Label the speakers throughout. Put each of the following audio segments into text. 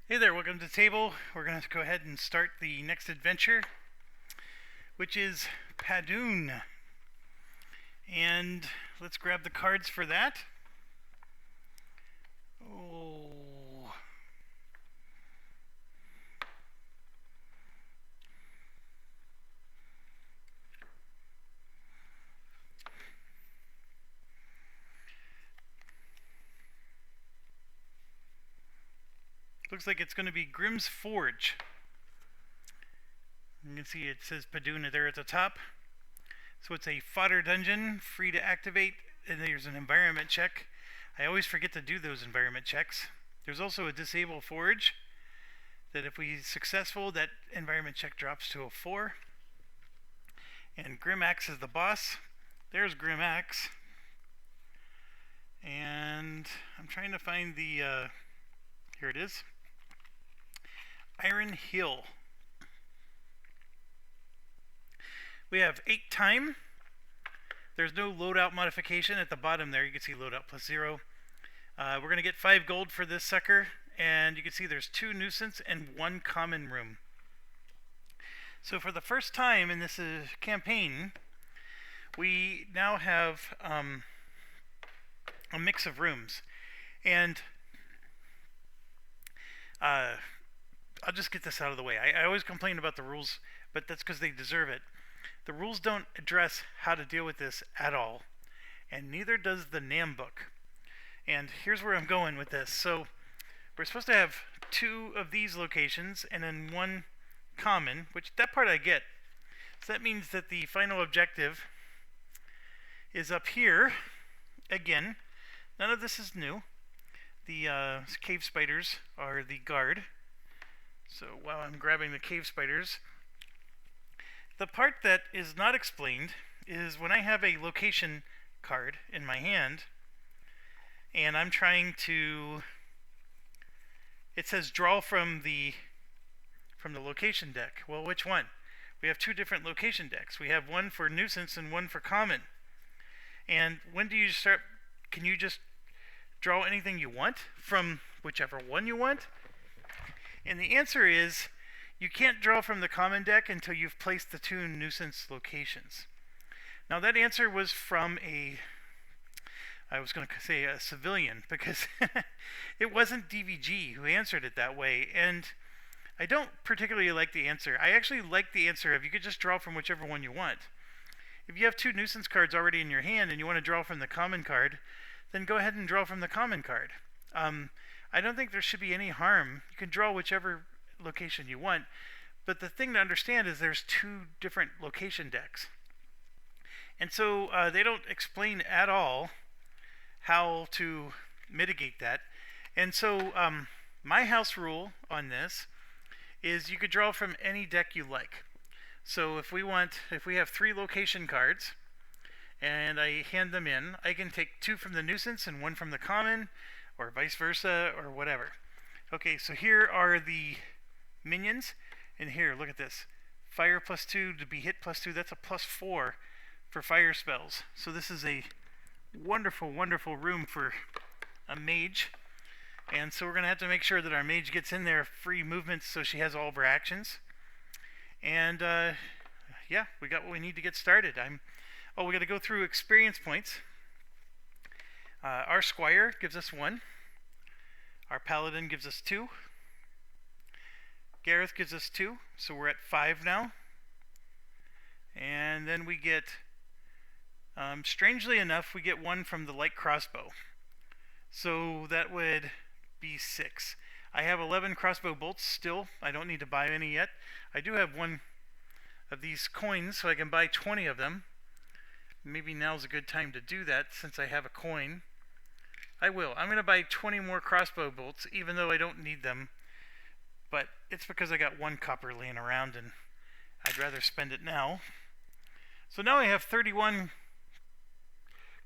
Speaker 1: Hey there, welcome to the table. We're going to go ahead and start the next adventure, which is Padum. And let's grab the cards for that. Oh. Looks like it's going to be Grimm's Forge. You can see it says Padum there at the top. So it's a fodder dungeon, free to activate, and there's an environment check. I always forget to do those environment checks. There's also a disable forge, that if we're successful, that environment check drops to a 4. And Grimax is the boss. There's Grimax. And I'm trying to find the, here it is. Iron Hill. We have 8 time. There's no loadout modification at the bottom there. You can see loadout plus 0. We're going to get 5 gold for this sucker. And you can see there's 2 nuisance and 1 common room. So for the first time in this campaign, we now have a mix of rooms. And I'll just get this out of the way. I always complain about the rules, but that's because they deserve it. The rules don't address how to deal with this at all, and neither does the NAM book. And here's where I'm going with this. So we're supposed to have 2 of these locations and then 1 common, which that part I get. So that means that the final objective is up here. Again, none of this is new. The cave spiders are the guard. So while I'm grabbing the cave spiders, the part that is not explained is when I have a location card in my hand and I'm trying to, it says draw from the location deck. Well, which one? We have 2 different location decks. We have one for nuisance and one for common. And when do you start? Can you just draw anything you want from whichever one you want? And the answer is you can't draw from the common deck until you've placed the 2 nuisance locations. Now that answer was from I was going to say a civilian, because it wasn't DVG who answered it that way, and I don't particularly like the answer. I actually like the answer if you could just draw from whichever one you want. If you have 2 nuisance cards already in your hand and you want to draw from the common card, then go ahead and draw from the common card. I don't think there should be any harm. You can draw whichever location you want, but the thing to understand is there's 2 different location decks. And so they don't explain at all how to mitigate that. And so my house rule on this is you could draw from any deck you like. So if we have 3 location cards and I hand them in, I can take 2 from the nuisance and 1 from the common, or vice versa, or whatever. Okay, so here are the minions, and here, look at this. Fire plus 2 to be hit plus 2, that's a plus 4 for fire spells. So this is a wonderful, wonderful room for a mage. And so we're going to have to make sure that our mage gets in there free movement so she has all of her actions. And yeah, we got what we need to get started. We got to go through experience points. Our squire gives us 1. Our paladin gives us 2. Gareth gives us 2, so we're at 5 now. And then we get, strangely enough, we get 1 from the light crossbow. So that would be 6. I have 11 crossbow bolts still. I don't need to buy any yet. I do have 1 of these coins, so I can buy 20 of them. Maybe now's a good time to do that since I have a coin. I will. I'm going to buy 20 more crossbow bolts, even though I don't need them. But it's because I got 1 copper laying around, and I'd rather spend it now. So now I have 31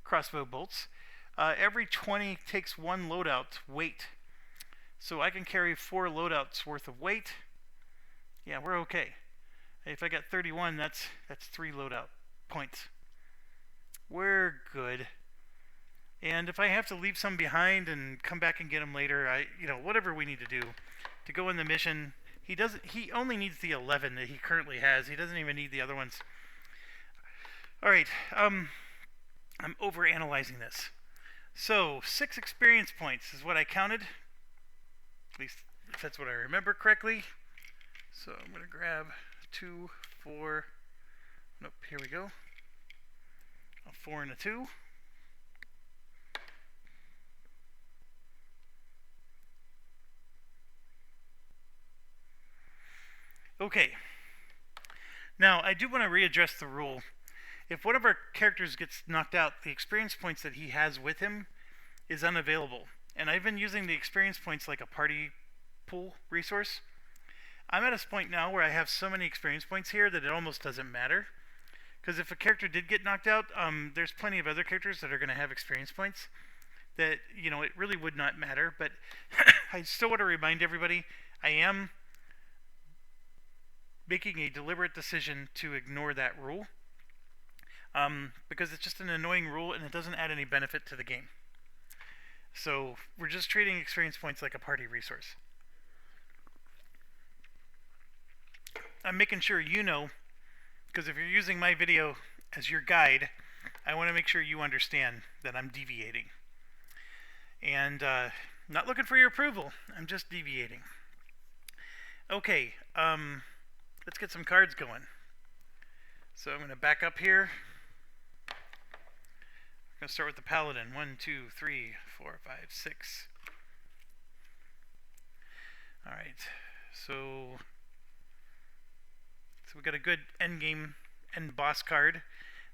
Speaker 1: crossbow bolts. Every 20 takes 1 loadout weight. So I can carry 4 loadouts worth of weight. Yeah, we're okay. If I got 31, that's 3 loadout points. We're good. And if I have to leave some behind and come back and get them later, whatever we need to do to go in the mission. He only needs the 11 that he currently has. He doesn't even need the other ones. All right. I'm overanalyzing this. So 6 experience points is what I counted. At least if that's what I remember correctly. So I'm going to grab 2, 4. Nope, here we go. A 4 and a 2. Okay. Now, I do want to readdress the rule. If one of our characters gets knocked out, the experience points that he has with him is unavailable. And I've been using the experience points like a party pool resource. I'm at a point now where I have so many experience points here that it almost doesn't matter. Because if a character did get knocked out, there's plenty of other characters that are going to have experience points that, you know, it really would not matter. But I still want to remind everybody, I am making a deliberate decision to ignore that rule. Because it's just an annoying rule and it doesn't add any benefit to the game. So we're just treating experience points like a party resource. I'm making sure you know, because if you're using my video as your guide, I want to make sure you understand that I'm deviating. And not looking for your approval, I'm just deviating. Okay, let's get some cards going. So I'm going to back up here. I'm going to start with the Paladin. 1, 2, 3, 4, 5, 6. Alright, so we got a good end boss card.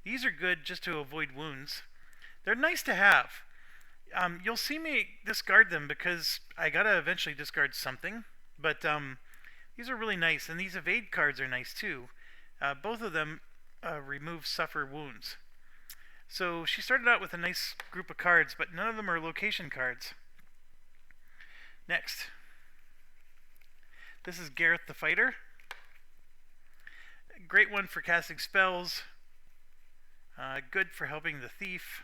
Speaker 1: These are good just to avoid wounds. They're nice to have. You'll see me discard them because I gotta eventually discard something. But these are really nice, and these evade cards are nice too. Both of them remove suffer wounds. So she started out with a nice group of cards, but none of them are location cards. Next. This is Gareth the Fighter. Great one for casting spells. Good for helping the thief.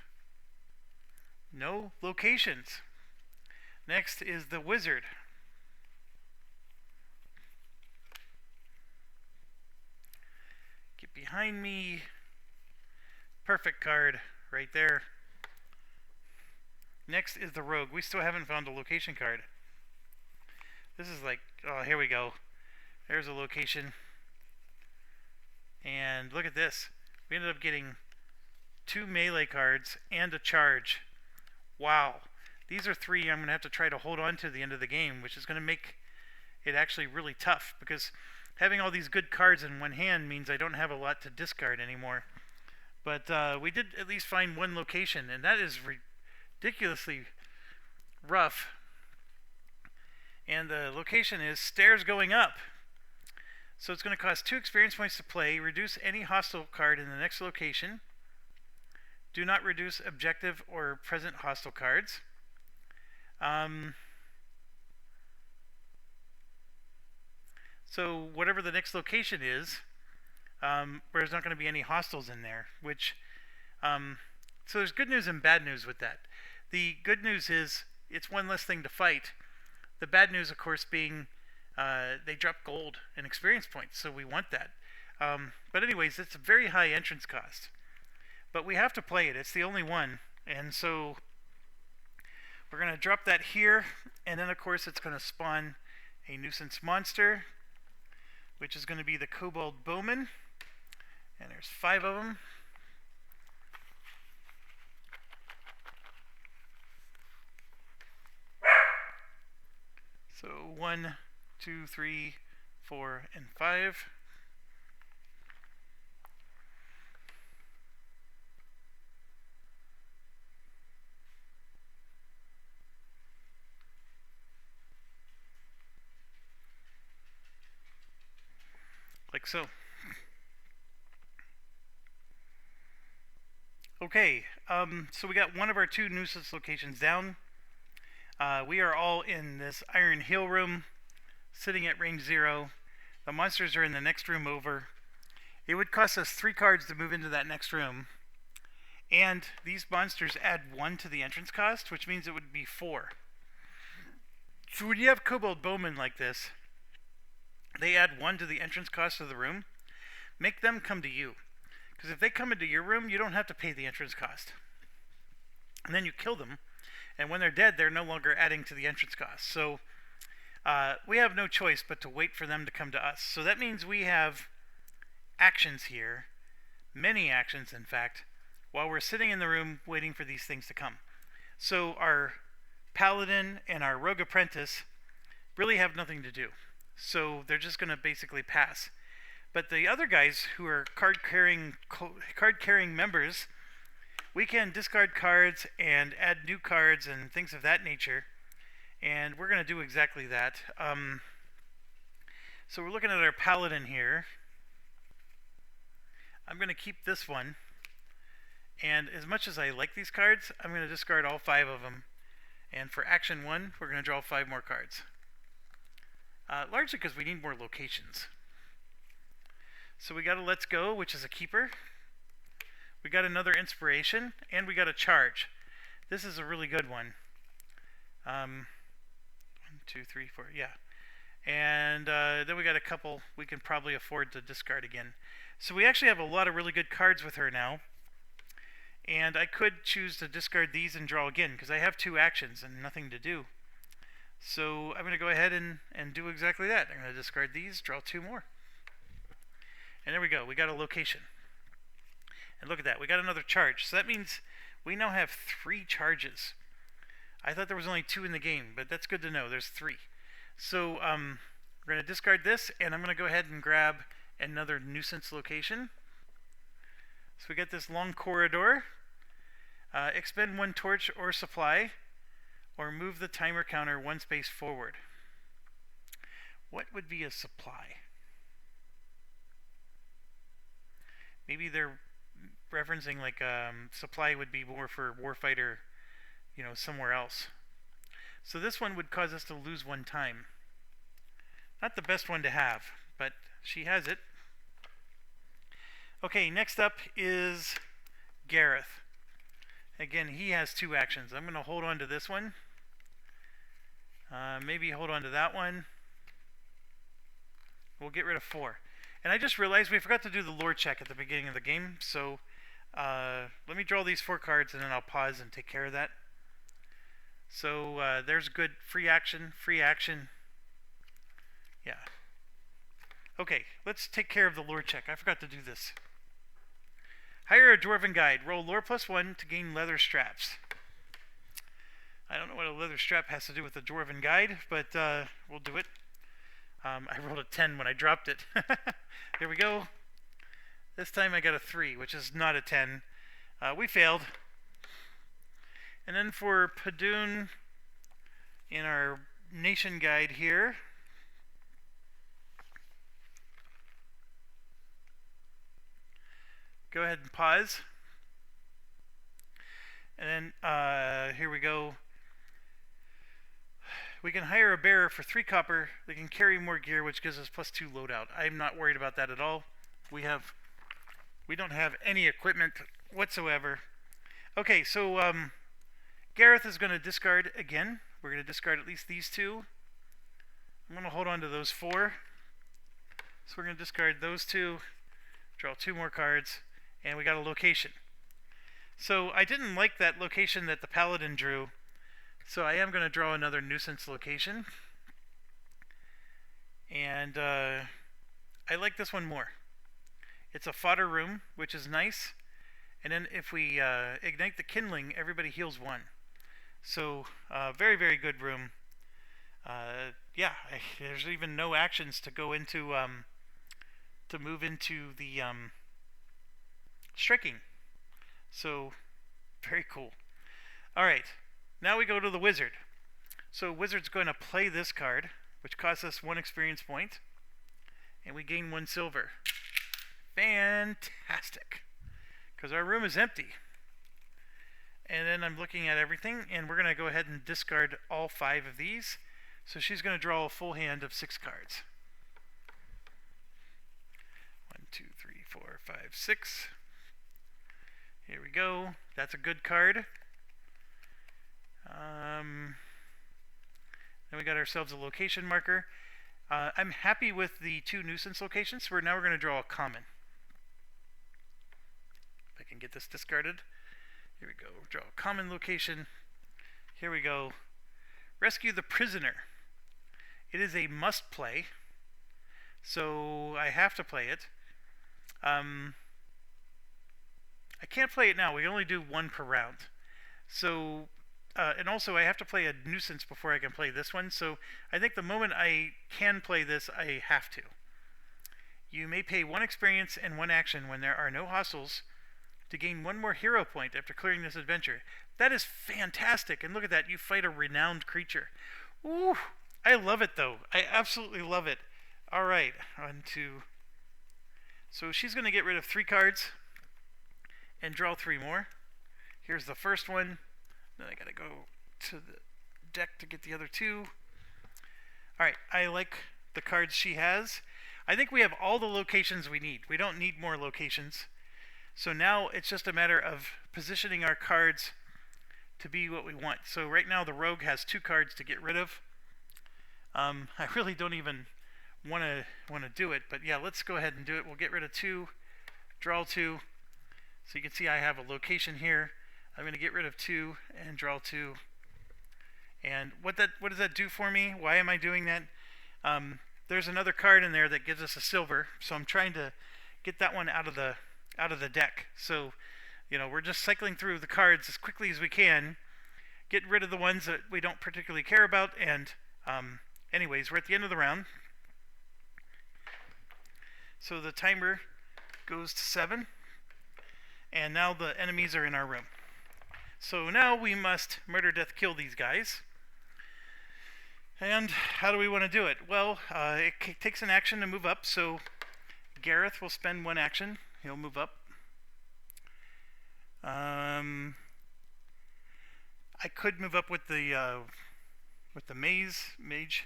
Speaker 1: No locations. Next is the Wizard. Get behind me. Perfect card right there. Next is the Rogue. We still haven't found a location card. This is like, oh, here we go. There's a location. And look at this. We ended up getting 2 melee cards and a charge. Wow. These are 3 I'm going to have to try to hold on to at the end of the game, which is going to make it actually really tough, because having all these good cards in one hand means I don't have a lot to discard anymore. But we did at least find 1 location, and that is ridiculously rough. And the location is stairs going up. So it's going to cost 2 experience points to play. Reduce any hostile card in the next location. Do not reduce objective or present hostile cards. So whatever the next location is, there's not going to be any hostiles in there. Which, so there's good news and bad news with that. The good news is it's 1 less thing to fight. The bad news, of course, being they drop gold and experience points, so we want that. But anyways, it's a very high entrance cost. But we have to play it. It's the only one. And so we're going to drop that here. And then, of course, it's going to spawn a nuisance monster, which is going to be the Kobold Bowman. And there's 5 of them. So 1, 2, 3, 4, and 5. Like so. Okay, so we got one of our 2 nuisance locations down. We are all in this Iron Hill room, sitting at range 0. The monsters are in the next room over. It would cost us 3 cards to move into that next room. And these monsters add 1 to the entrance cost, which means it would be 4. So when you have kobold bowmen like this, they add 1 to the entrance cost of the room. Make them come to you. Because if they come into your room, you don't have to pay the entrance cost. And then you kill them, and when they're dead, they're no longer adding to the entrance cost. So we have no choice but to wait for them to come to us. So that means we have actions here, many actions in fact, while we're sitting in the room waiting for these things to come. So our paladin and our rogue apprentice really have nothing to do. So they're just going to basically pass. But the other guys who are card-carrying members, we can discard cards and add new cards and things of that nature. And we're going to do exactly that. So we're looking at our paladin here. I'm going to keep this one. And as much as I like these cards, I'm going to discard all 5 of them. And for action 1, we're going to draw 5 more cards. Largely because we need more locations. So we got a Let's Go, which is a keeper. We got another Inspiration, and we got a Charge. This is a really good one. 1, 2, 3, 4, yeah. And then we got a couple we can probably afford to discard again. So we actually have a lot of really good cards with her now. And I could choose to discard these and draw again, because I have 2 actions and nothing to do. So I'm going to go ahead and do exactly that. I'm going to discard these, draw 2 more. And there we go. We got a location. And look at that. We got another charge. So that means we now have 3 charges. I thought there was only 2 in the game, but that's good to know. There's 3. So we're going to discard this, and I'm going to go ahead and grab another nuisance location. So we got this long corridor. Expend 1 torch or supply, or move the timer counter 1 space forward. What would be a supply? Maybe they're referencing like supply would be more for warfighter, you know, somewhere else. So this one would cause us to lose 1 time. Not the best one to have, but she has it. Okay, next up is Gareth. Again, he has 2 actions. I'm going to hold on to this one. Maybe hold on to that one. We'll get rid of 4. And I just realized we forgot to do the lore check at the beginning of the game. So let me draw these 4 cards and then I'll pause and take care of that. So there's good free action, free action. Yeah. Okay, let's take care of the lore check. I forgot to do this. Hire a Dwarven Guide. Roll lore +1 to gain leather straps. I don't know what a leather strap has to do with the Dwarven Guide, but we'll do it. I rolled a 10 when I dropped it. There we go. This time I got a 3, which is not a 10. We failed. And then for Padum in our nation guide here, go ahead and pause. And then here we go. We can hire a bearer for 3 copper. They can carry more gear, which gives us +2 loadout. I'm not worried about that at all. We don't have any equipment whatsoever. Okay, so Gareth is going to discard again. We're going to discard at least these 2. I'm going to hold on to those 4. So we're going to discard those 2, draw 2 more cards, and we got a location. So I didn't like that location that the paladin drew, so I am going to draw another nuisance location. And I like this one more. It's a fodder room, which is nice. And then if we ignite the kindling, everybody heals 1. So very, very good room. Yeah, there's even no actions to go into to move into the striking. So very cool. All right, now we go to the wizard. So wizard's going to play this card, which costs us 1 experience point, and we gain 1 silver. Fantastic, because our room is empty. And then I'm looking at everything, and we're going to go ahead and discard all 5 of these. So she's going to draw a full hand of 6 cards. 1, 2, 3, 4, 5, 6. Here we go. That's a good card. Then we got ourselves a location marker. I'm happy with the 2 nuisance locations. So now we're going to draw a common. If I can get this discarded. Here we go. Draw a common location. Here we go. Rescue the prisoner. It is a must play, so I have to play it. I can't play it now. We only do 1 per round. So, and also I have to play a nuisance before I can play this one. So I think the moment I can play this, I have to. You may pay 1 experience and 1 action when there are no hostiles to gain 1 more hero point after clearing this adventure. That is fantastic. And look at that. You fight a renowned creature. Ooh, I love it though. I absolutely love it. All right, on to... So she's going to get rid of 3 cards and draw 3 more. Here's the first one. Then I got to go to the deck to get the other 2. All right, I like the cards she has. I think we have all the locations we need. We don't need more locations. So now it's just a matter of positioning our cards to be what we want. So right now the rogue has 2 cards to get rid of. I really don't even want to do it, but yeah, let's go ahead and do it. We'll get rid of 2, draw 2. So you can see I have a location here. I'm going to get rid of 2 and draw 2. And what does that do for me? Why am I doing that? There's another card in there that gives us a silver, so I'm trying to get that one out of the deck. So, you know, we're just cycling through the cards as quickly as we can, get rid of the ones that we don't particularly care about, and anyways, we're at the end of the round. So the timer goes to 7, and now the enemies are in our room. So now we must murder, death, kill these guys. And how do we want to do it? Well, it takes an action to move up, so Gareth will spend 1 action. He'll move up. I could move up with the mage,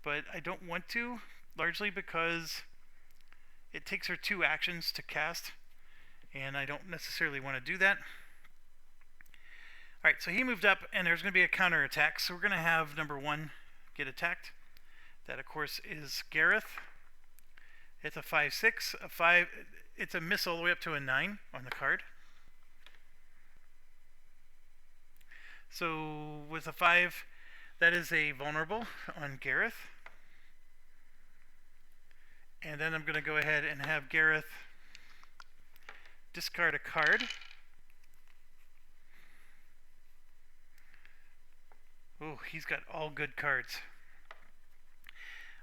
Speaker 1: but I don't want to, largely because it takes her 2 actions to cast, and I don't necessarily want to do that. Alright, so he moved up, and there's going to be a counter attack, so we're going to have number 1 get attacked. That, of course, is Gareth. It's a 5/6, a 5. It's a miss all the way up to a 9 on the card. So with a 5, that is a vulnerable on Gareth. And then I'm going to go ahead and have Gareth discard a card. Oh, he's got all good cards.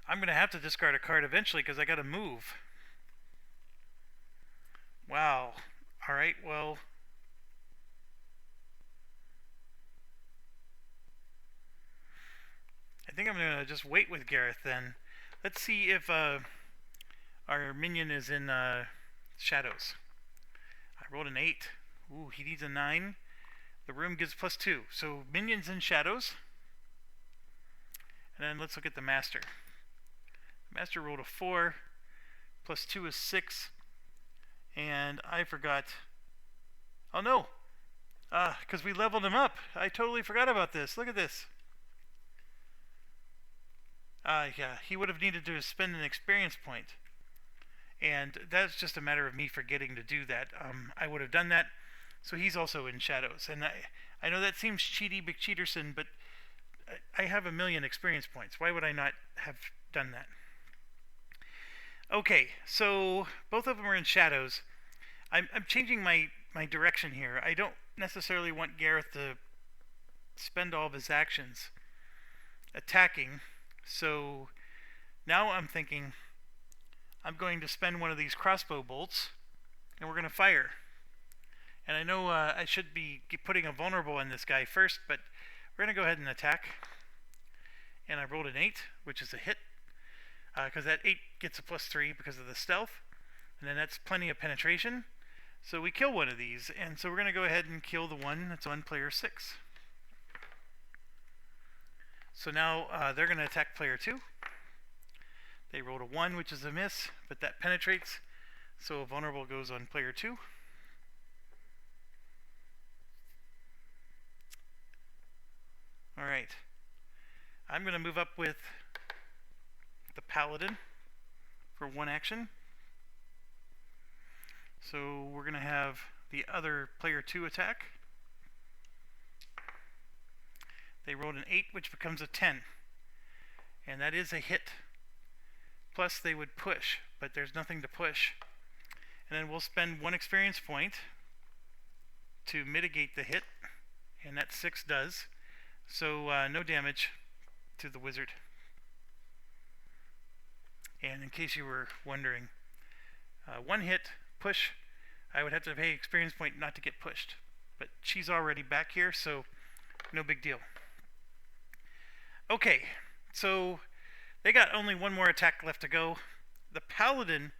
Speaker 1: I'm going to have to discard a card eventually because I got to move. Wow. Alright, well... I think I'm going to just wait with Gareth then. Let's see if our minion is in shadows. I rolled an 8. Ooh, he needs a 9. The room gives +2. So minions in shadows. And then let's look at the master. The master rolled a 4. +2 is 6. And I forgot. Oh no! Because we leveled him up. I totally forgot about this. Look at this. Yeah, he would have needed to spend an experience point. And that's just a matter of me forgetting to do that. I would have done that. So he's also in shadows. And I know that seems cheaty McCheaterson, but I have 1,000,000 experience points. Why would I not have done that? Okay, so both of them are in shadows. I'm changing my direction here. I don't necessarily want Gareth to spend all of his actions attacking. So now I'm thinking I'm going to spend one of these crossbow bolts and we're going to fire. And I know I should be putting a vulnerable in this guy first, but we're going to go ahead and attack. And I rolled an 8, which is a hit. Because that 8 gets a +3 because of the stealth. And then that's plenty of penetration. So we kill one of these. And so we're going to go ahead and kill the one that's on player 6. So now they're going to attack player 2. They rolled a 1, which is a miss, but that penetrates. So a vulnerable goes on player 2. Alright. I'm going to move up with the Paladin for one action. So we're going to have the other player 2 attack. They rolled an 8, which becomes a 10. And that is a hit. Plus they would push, but there's nothing to push. And then we'll spend 1 experience point to mitigate the hit, and that 6 does. So no damage to the wizard. And in case you were wondering, 1 hit, push, I would have to pay experience point not to get pushed. But she's already back here, so no big deal. Okay, so they got only 1 more attack left to go. The Paladin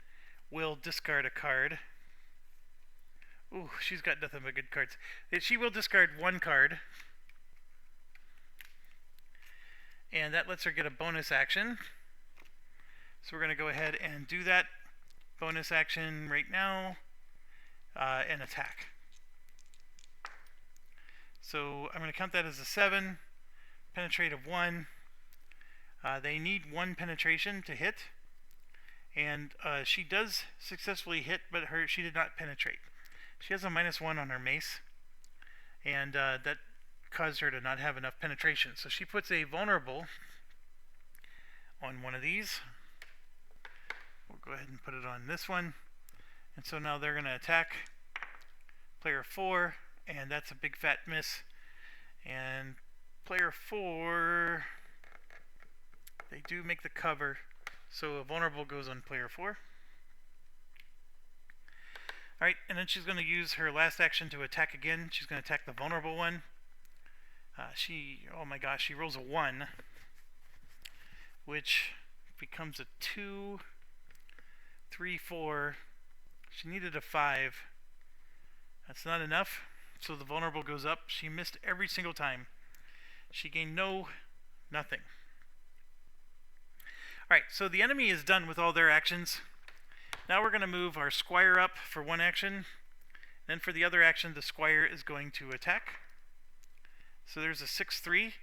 Speaker 1: will discard a card. Ooh, she's got nothing but good cards. She will discard 1 card. And that lets her get a bonus action. So we're going to go ahead and do that. Bonus action right now. And attack. So I'm going to count that as a 7. Penetrate of 1. They need 1 penetration to hit. And she does successfully hit, but she did not penetrate. She has a -1 on her mace. And that caused her to not have enough penetration. So she puts a vulnerable on one of these. We'll go ahead and put it on this one. And so now they're going to attack player 4, and that's a big fat miss. And player 4, they do make the cover, so a vulnerable goes on player 4. Alright, and then she's going to use her last action to attack again. She's going to attack the vulnerable one. Oh my gosh, she rolls a 1, which becomes a 2, 3, 4. She needed a 5. That's not enough, so the vulnerable goes up. She missed every single time. She gained nothing. Alright, so the enemy is done with all their actions. Now we're going to move our squire up for 1 action. Then for the other action, the squire is going to attack. So there's a 6-3.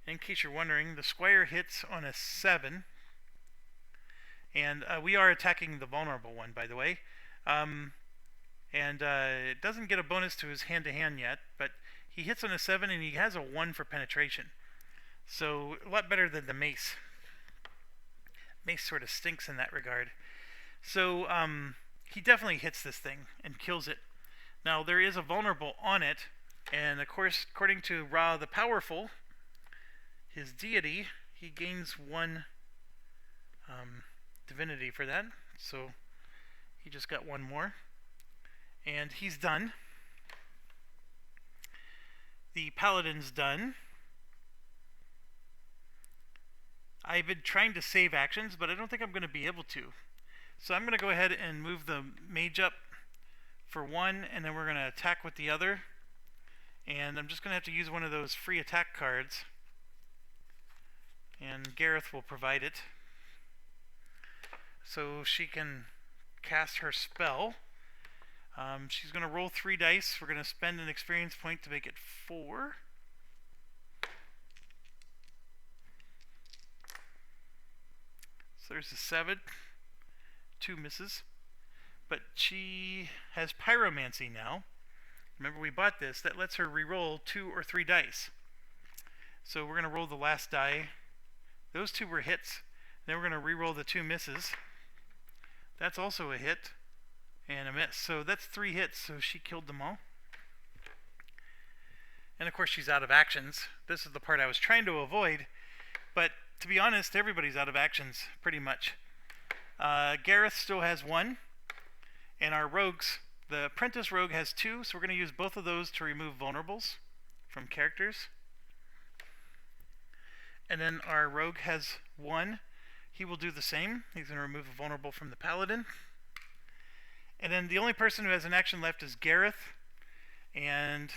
Speaker 1: In case you're wondering, the squire hits on a 7. And we are attacking the vulnerable one, by the way. It doesn't get a bonus to his hand-to-hand yet, but he hits on a 7 and he has a 1 for penetration. So a lot better than the mace. Mace sort of stinks in that regard. So he definitely hits this thing and kills it. Now there is a vulnerable on it, and of course, according to Ra the Powerful, his deity, he gains 1 divinity for that. So he just got 1 more. And he's done. The Paladin's done. I've been trying to save actions, but I don't think I'm going to be able to. So I'm going to go ahead and move the mage up for 1, and then we're going to attack with the other. And I'm just going to have to use one of those free attack cards. And Gareth will provide it. So she can cast her spell. She's going to roll 3 dice. We're going to spend an experience point to make it 4. So there's a 7. 2 misses. But she has pyromancy now. Remember, we bought this. That lets her re-roll 2 or 3 dice. So we're going to roll the last die. Those 2 were hits. Then we're going to re-roll the 2 misses. That's also a hit and a miss. So that's 3 hits, so she killed them all. And of course she's out of actions. This is the part I was trying to avoid, but to be honest, everybody's out of actions, pretty much. Gareth still has 1, and our rogues, the apprentice rogue has 2, so we're going to use both of those to remove vulnerables from characters. And then our rogue has 1. He will do the same. He's going to remove a vulnerable from the paladin. And then the only person who has an action left is Gareth, and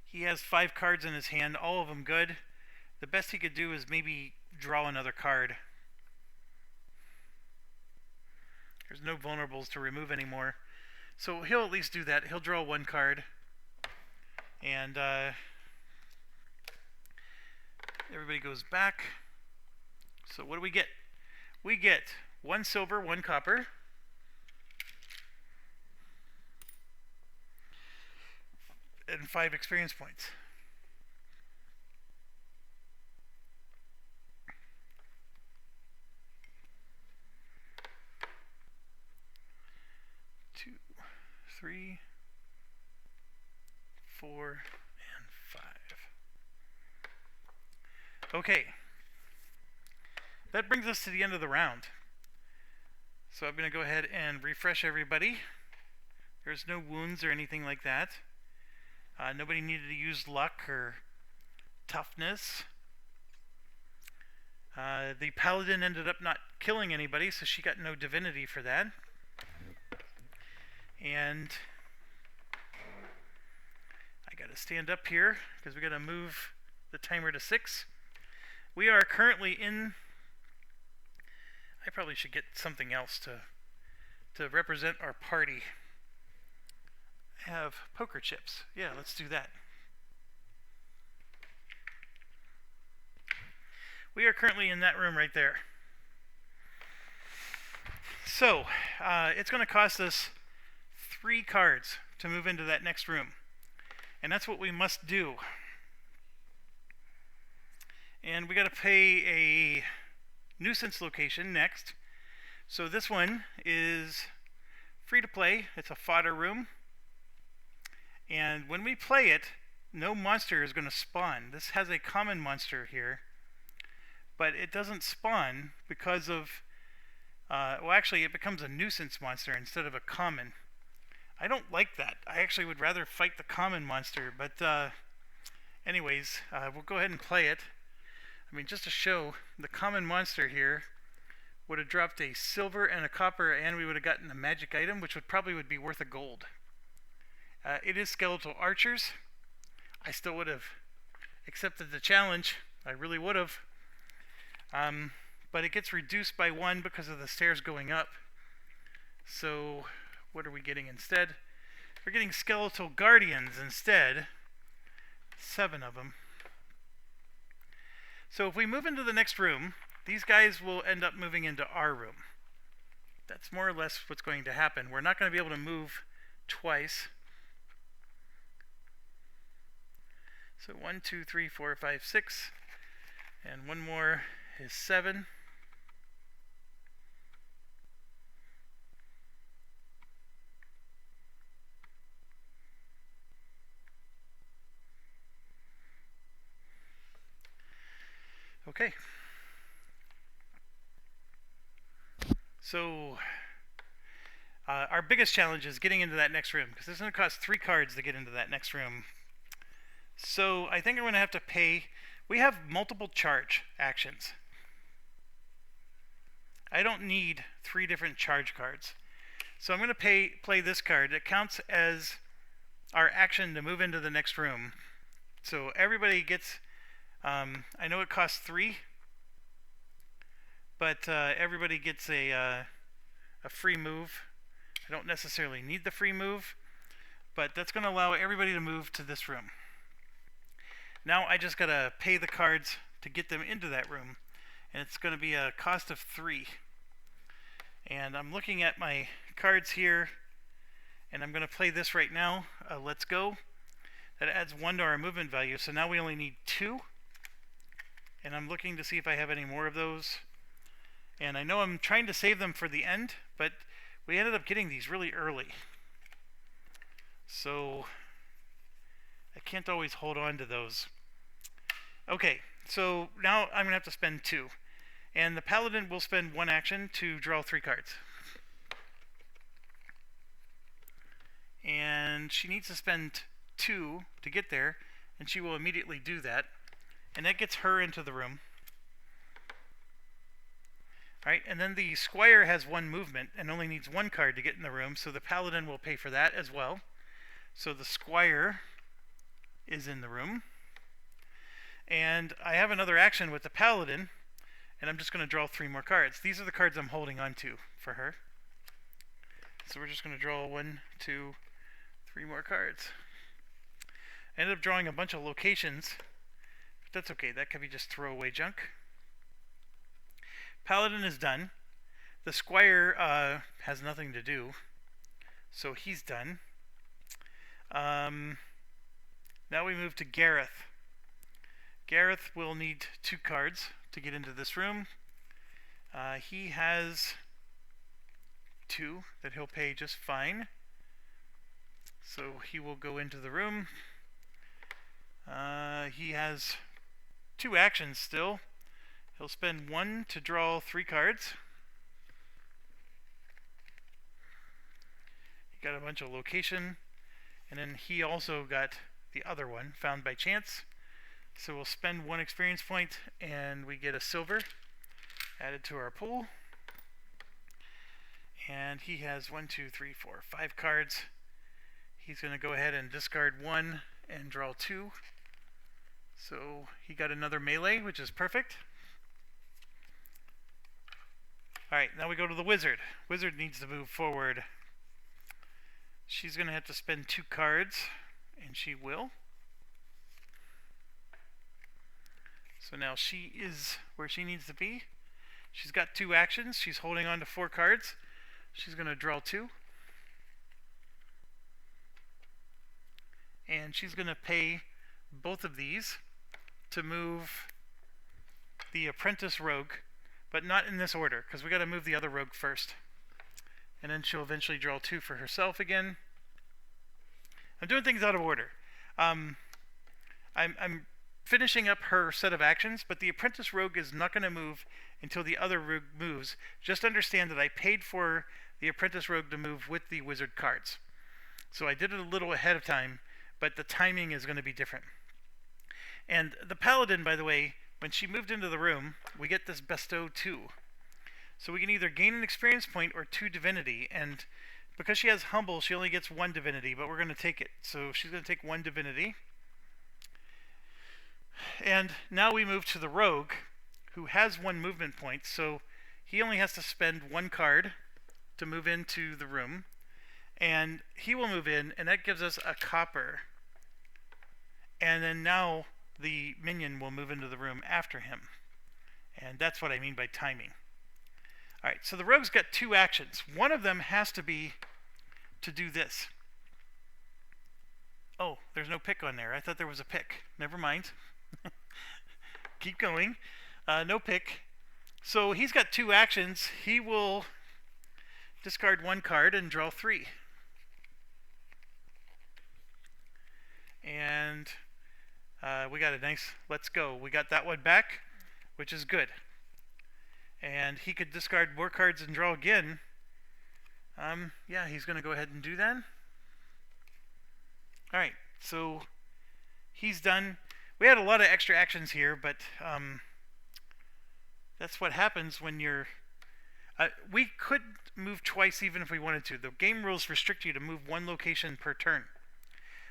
Speaker 1: he has 5 cards in his hand, all of them good. The best he could do is maybe draw another card. There's no vulnerables to remove anymore. So he'll at least do that. He'll draw 1 card. And Everybody goes back. So what do we get? We get 1 silver, 1 copper. And 5 experience points. Two, 3, 4, and 5. Okay. That brings us to the end of the round. So I'm going to go ahead and refresh everybody. There's no wounds or anything like that. Nobody needed to use luck or toughness. The paladin ended up not killing anybody, so she got no divinity for that. And I gotta stand up here because we gotta move the timer to 6. We are currently in... I probably should get something else to represent our party. I have poker chips. Yeah, let's do that. We are currently in that room right there. So, it's going to cost us 3 cards to move into that next room. And that's what we must do. And we got to pay a nuisance location next. So this one is free to play. It's a fodder room. And when we play it, no monster is going to spawn. This has a common monster here, but it doesn't spawn because of, well actually it becomes a nuisance monster instead of a common. I don't like that. I actually would rather fight the common monster, but anyways, we'll go ahead and play it. I mean, just to show, the common monster here would have dropped a silver and a copper, and we would have gotten a magic item, which probably would be worth a gold. It is skeletal archers. I still would have accepted the challenge. I really would have. But it gets reduced by 1 because of the stairs going up. So what are we getting instead? We're getting skeletal guardians instead. 7 of them. So if we move into the next room, these guys will end up moving into our room. That's more or less what's going to happen. We're not going to be able to move twice. So 1, 2, 3, 4, 5, 6, and one more is 7. Okay. So our biggest challenge is getting into that next room, because it's going to cost 3 cards to get into that next room. So I think I'm going to have to pay. We have multiple charge actions. I don't need 3 different charge cards. So I'm going to play this card. It counts as our action to move into the next room. So everybody gets, I know it costs 3, but everybody gets a free move. I don't necessarily need the free move, but that's going to allow everybody to move to this room. Now I just gotta pay the cards to get them into that room, and it's going to be a cost of 3. And I'm looking at my cards here, and I'm going to play this right now. Let's go. That adds 1 to our movement value, so now we only need 2. And I'm looking to see if I have any more of those. And I know I'm trying to save them for the end, but we ended up getting these really early. So I can't always hold on to those. Okay, so now I'm going to have to spend 2. And the paladin will spend 1 action to draw 3 cards. And she needs to spend 2 to get there, and she will immediately do that. And that gets her into the room. Alright, and then the squire has 1 movement and only needs 1 card to get in the room, so the paladin will pay for that as well. So the squire is in the room. And I have another action with the paladin, and I'm just going to draw 3 more cards. These are the cards I'm holding on to for her. So we're just going to draw 1, 2, 3 more cards. I ended up drawing a bunch of locations But that's okay, that could be just throwaway junk. Paladin is done. The Squire has nothing to do, so he's done. Now we move to Gareth. Gareth will need 2 cards to get into this room. He has 2 that he'll pay just fine. So he will go into the room. He has 2 actions still. He'll spend 1 to draw 3 cards. He got a bunch of location. And then he also got the other one, found by chance. So we'll spend 1 experience point and we get a silver added to our pool. And he has 1, 2, 3, 4, 5 cards. He's going to go ahead and discard 1 and draw 2. So he got another melee, which is perfect. Alright, now we go to the wizard. Wizard needs to move forward. She's going to have to spend 2 cards, and she will. So now she is where she needs to be. She's got 2 actions. She's holding on to 4 cards. She's going to draw 2. And she's going to pay both of these to move the apprentice rogue, but not in this order, because we got to move the other rogue first. And then she'll eventually draw 2 for herself again. I'm doing things out of order. I'm finishing up her set of actions, but the apprentice rogue is not going to move until the other rogue moves. Just understand that I paid for the apprentice rogue to move with the wizard cards. So I did it a little ahead of time, but the timing is going to be different. And the paladin, by the way, when she moved into the room, we get this bestow 2. So we can either gain an experience point or 2 divinity, and because she has humble, she only gets 1 divinity, but we're going to take it. So she's going to take 1 divinity. And now we move to the rogue, who has 1 movement point, so he only has to spend 1 card to move into the room. And he will move in, and that gives us a copper. And then now the minion will move into the room after him. And that's what I mean by timing. Alright, so the rogue's got 2 actions. One of them has to be to do this. Oh, there's no pick on there. I thought there was a pick. Never mind. Keep going. No pick. So he's got 2 actions. He will discard 1 card and draw 3. And we got a nice let's go. We got that one back, which is good. And he could discard more cards and draw again. Yeah, he's going to go ahead and do that. Alright, so he's done. We had a lot of extra actions here, but that's what happens when you're... we could move twice even if we wanted to. The game rules restrict you to move 1 location per turn.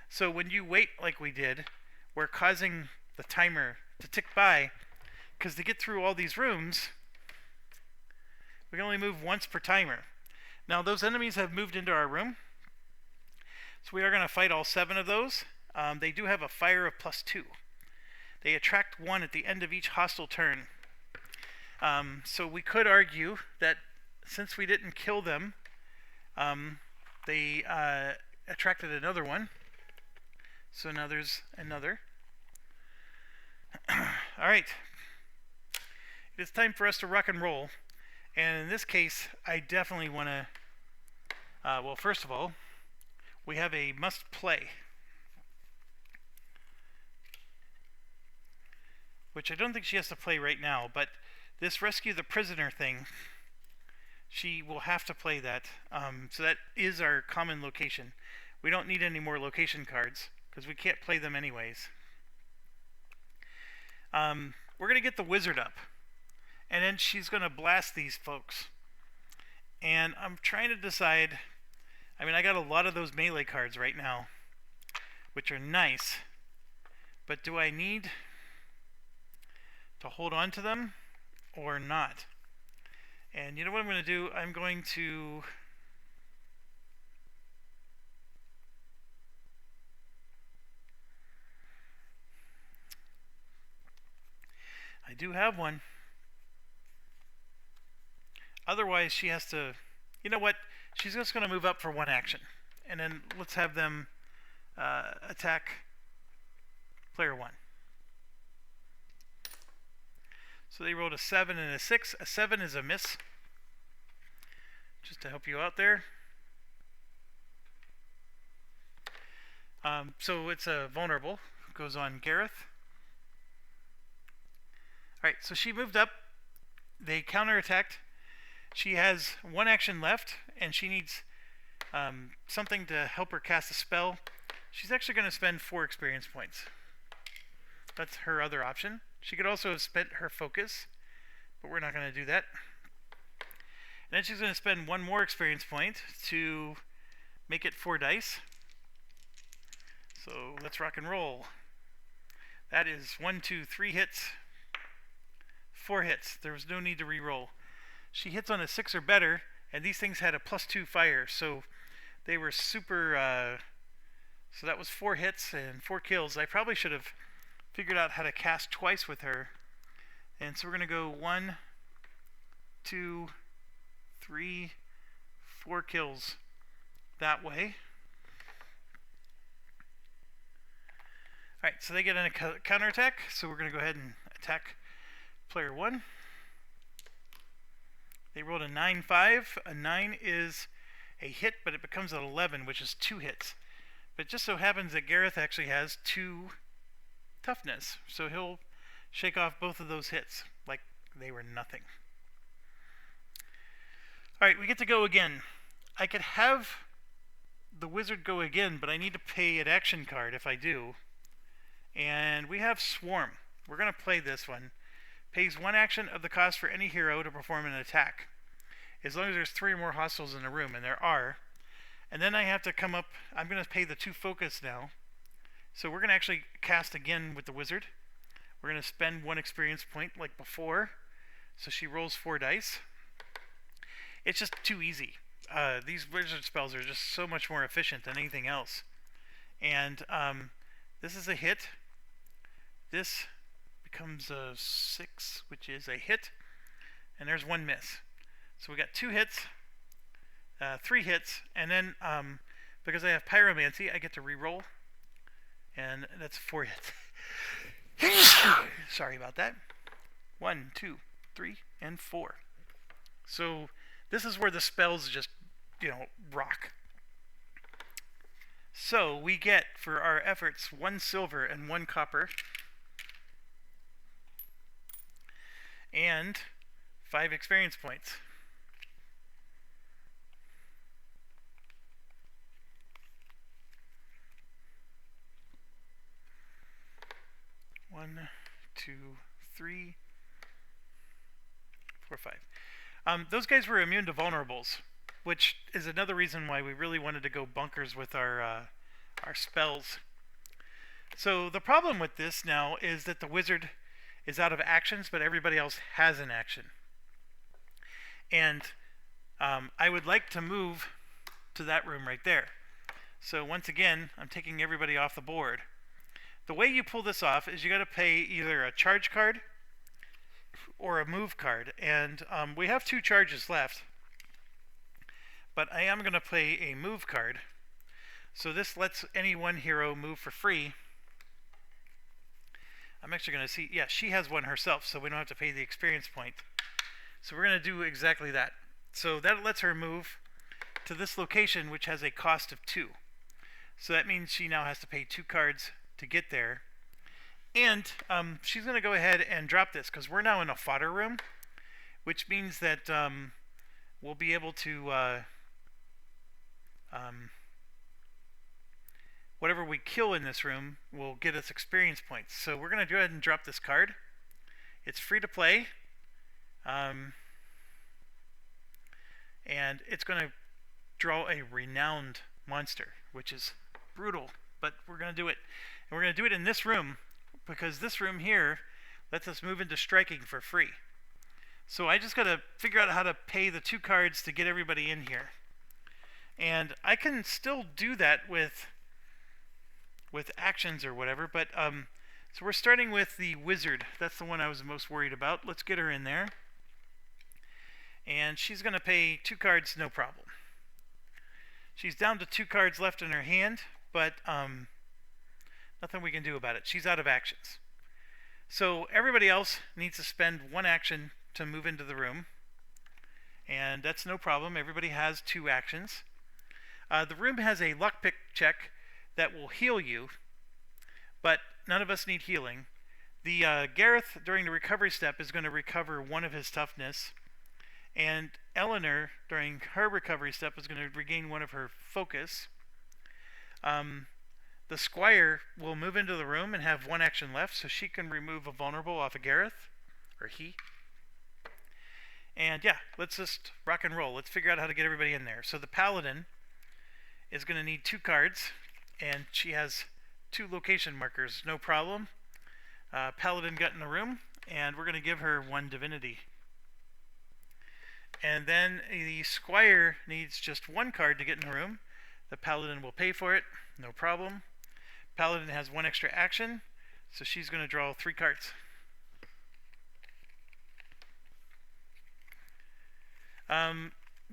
Speaker 1: So when you wait like we did, we're causing the timer to tick by, because to get through all these rooms, we can only move once per timer. Now those enemies have moved into our room, so we are going to fight all 7 of those. They do have a fire of +2. They attract 1 at the end of each hostile turn. So we could argue that since we didn't kill them, they attracted another one. So now there's another. Alright. It is time for us to rock and roll. And in this case, I definitely want to... well, first of all, we have a must play, which I don't think she has to play right now, but this rescue the prisoner thing, she will have to play that. So that is our common location. We don't need any more location cards, because we can't play them anyways. We're going to get the wizard up, and then she's going to blast these folks. And I'm trying to decide... I mean, I got a lot of those melee cards right now, which are nice, but do I need to hold on to them or not? And you know what I'm going to do? I'm going to... do have one. Otherwise, she has to... You know what? She's just going to move up for one action. And then let's have them attack player 1. So they rolled a 7 and a 6. A 7 is a miss. Just to help you out there. So it's a vulnerable. Goes on Gareth. Alright, so she moved up. They counterattacked. She has one action left, and she needs something to help her cast a spell. She's actually going to spend 4 experience points. That's her other option. She could also have spent her focus, but we're not going to do that. And then she's going to spend 1 more experience point to make it 4 dice. So let's rock and roll. That is 1, 2, 3 hits. 4 hits. There was no need to re-roll. She hits on a 6 or better, and these things had a +2 fire, so they were super... so that was 4 hits and 4 kills. I probably should have figured out how to cast twice with her. And so we're going to go 1, 2, 3, 4 kills that way. Alright, so they get in a counterattack, so we're going to go ahead and attack player 1. They rolled a 9-5. A 9 is a hit, but it becomes an 11, which is 2 hits. But it just so happens that Gareth actually has 2 toughness, so he'll shake off both of those hits like they were nothing. Alright, we get to go again. I could have the wizard go again, but I need to pay an action card if I do. And we have Swarm. We're going to play this one. Pays 1 action of the cost for any hero to perform an attack, as long as there's 3 or more hostiles in the room, and there are. And then I have to come up... I'm going to pay the 2 focus now. So we're going to actually cast again with the wizard. We're going to spend 1 experience point like before. So she rolls 4 dice. It's just too easy. These wizard spells are just so much more efficient than anything else. And this is a hit. This becomes a 6, which is a hit. And there's 1 miss. So we got 2 hits, 3 hits, and then because I have pyromancy, I get to re-roll. And that's 4 hits. Sorry about that. 1, 2, 3, and 4. So this is where the spells just, rock. So we get, for our efforts, 1 silver and 1 copper. And 5 experience points. One, 2, 3, 4, 5. Those guys were immune to vulnerables, which is another reason why we really wanted to go bunkers with our spells. So the problem with this now is that the wizard is out of actions, but everybody else has an action. And I would like to move to that room right there. So once again, I'm taking everybody off the board. The way you pull this off is you got to pay either a charge card or a move card. And we have 2 charges left. But I am going to play a move card. So this lets any one hero move for free. I'm actually going to see, yeah, she has 1 herself, so we don't have to pay the experience point. So we're going to do exactly that. So that lets her move to this location, which has a cost of 2. So that means she now has to pay 2 cards to get there. And she's going to go ahead and drop this, because we're now in a fodder room, which means that we'll be able to... whatever we kill in this room will get us experience points. So we're going to go ahead and drop this card. It's free to play. And it's going to draw a renowned monster, which is brutal, but we're going to do it. And we're going to do it in this room, because this room here lets us move into striking for free. So I just got to figure out how to pay the 2 cards to get everybody in here. And I can still do that with actions or whatever, but So we're starting with the wizard. That's the one I was most worried about. Let's get her in there. And she's going to pay 2 cards, no problem. She's down to 2 cards left in her hand, but nothing we can do about it. She's out of actions. So everybody else needs to spend 1 action to move into the room. And that's no problem. Everybody has 2 actions. The room has a lockpick check that will heal you, but none of us need healing. The Gareth, during the recovery step, is going to recover 1 of his toughness. And Eleanor, during her recovery step, is going to regain 1 of her focus. The Squire will move into the room and have 1 action left, so she can remove a vulnerable off of Gareth, or he. And yeah, let's just rock and roll. Let's figure out how to get everybody in there. So the Paladin is going to need 2 cards, and she has 2 location markers, no problem. Paladin got in the room, and we're going to give her 1 divinity. And then the Squire needs just 1 card to get in the room. The Paladin will pay for it, no problem. Paladin has 1 extra action, so she's going to draw 3 cards.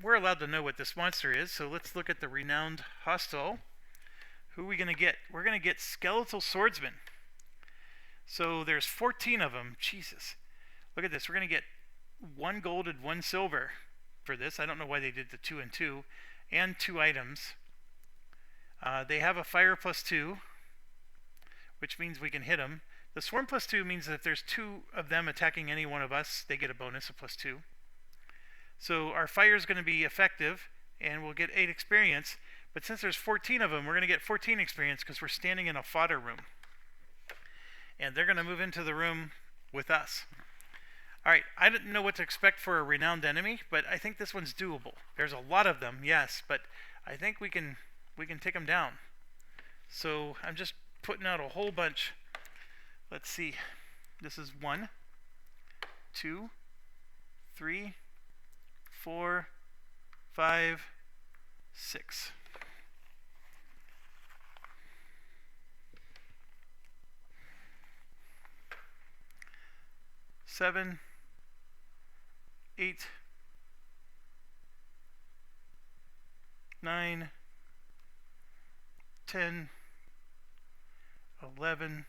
Speaker 1: We're allowed to know what this monster is, so let's look at the Renowned Hostile. Who are we going to get? We're going to get Skeletal Swordsman. So there's 14 of them. Jesus. Look at this. We're going to get 1 gold and 1 silver for this. I don't know why they did the 2 and 2. And 2 items. They have a fire +2, which means we can hit them. The swarm +2 means that if there's 2 of them attacking any one of us, they get a bonus of +2. So our fire is going to be effective, and we'll get 8 experience. But since there's 14 of them, we're going to get 14 experience because we're standing in a fodder room. And they're going to move into the room with us. Alright, I didn't know what to expect for a renowned enemy, but I think this one's doable. There's a lot of them, yes, but I think we can take them down. So I'm just putting out a whole bunch. Let's see. This is 1, 2, 3, 4, 5, 6. Seven, 8, 9, 10, 11,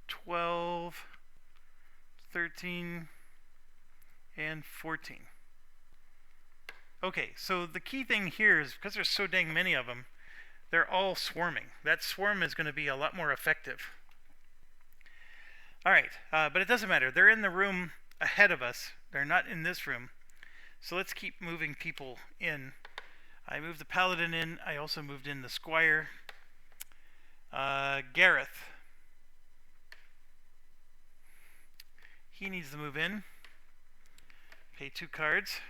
Speaker 1: 12, 13, and 14. Okay, so the key thing here is because there's so dang many of them, they're all swarming. That swarm is going to be a lot more effective. Alright, but it doesn't matter. They're in the room ahead of us. They're not in this room. So let's keep moving people in. I moved the Paladin in. I also moved in the Squire. Gareth. He needs to move in. Pay 2 cards.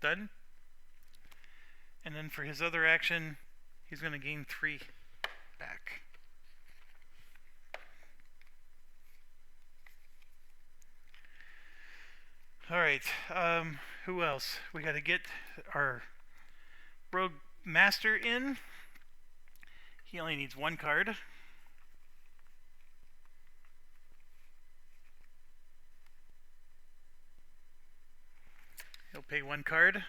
Speaker 1: Done. And then for his other action, he's going to gain 3 back. Alright, who else? We got to get our Rogue Master in. He only needs 1 card. He'll pay 1 card.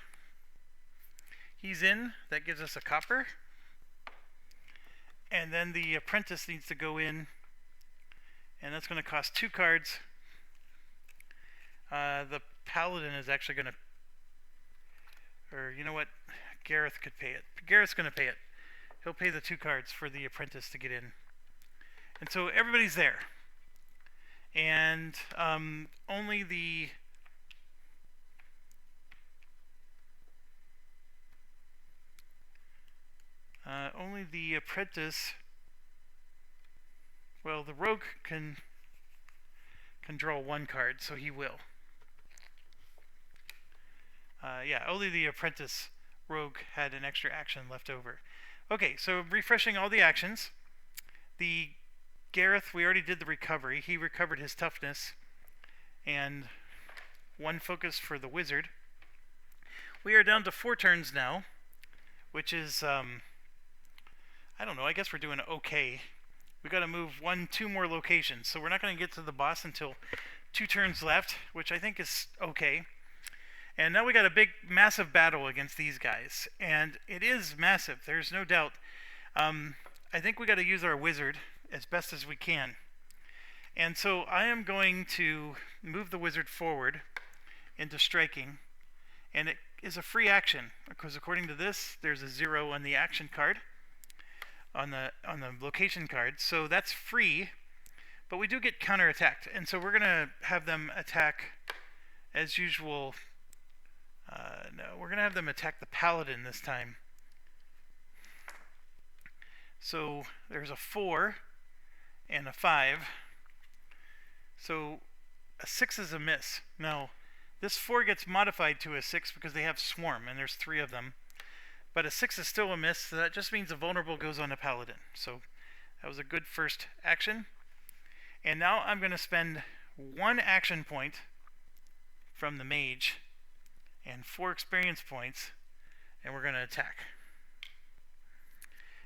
Speaker 1: He's in. That gives us a copper. And then the apprentice needs to go in. And that's going to cost 2 cards. The Paladin is actually going to... Or, you know what? Gareth could pay it. Gareth's going to pay it. He'll pay the 2 cards for the apprentice to get in. And so everybody's there. And only the... only the apprentice, well, the rogue can draw 1 card, so he will. Yeah, only the apprentice rogue had an extra action left over. Okay, so refreshing all the actions. The Gareth, we already did the recovery. He recovered his toughness. and 1 focus for the wizard. We are down to 4 turns now, which is, I don't know, I guess we're doing okay. We got to move 2 more locations, so we're not going to get to the boss until 2 turns left, which I think is okay. And now we got a big, massive battle against these guys, and it is massive, there's no doubt. I think we got to use our wizard as best as we can. And so I am going to move the wizard forward into striking, and it is a free action, because according to this, there's a 0 on the action card, on the location card, so that's free, but we do get counterattacked, and so we're going to have them attack as usual. No, we're going to have them attack the paladin this time. So there's a 4 and a 5. So a 6 is a miss. Now, this 4 gets modified to a 6 because they have swarm, and there's 3 of them. But a 6 is still a miss, so that just means a vulnerable goes on a paladin. So that was a good first action. And now I'm going to spend 1 action point from the mage and 4 experience points, and we're going to attack.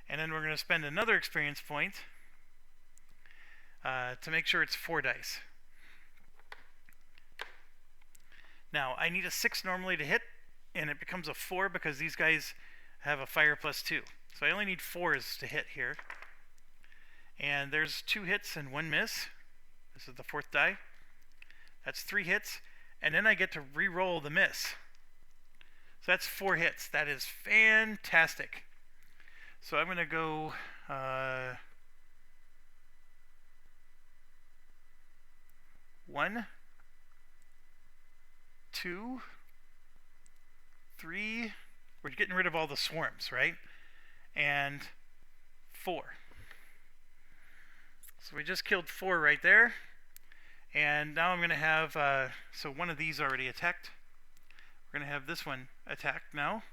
Speaker 1: And then we're going to spend another experience point to make sure it's 4 dice. Now, I need a 6 normally to hit, and it becomes a 4 because these guys have a fire +2. So I only need 4s to hit here. And there's 2 hits and 1 miss. This is the 4th die. That's 3 hits, and then I get to re-roll the miss. So that's 4 hits. That is fantastic. So I'm going to go 1, 2, 3. We're getting rid of all the swarms, right? And 4. So we just killed 4 right there. And now I'm going to have, so one of these already attacked. We're going to have this one attacked now.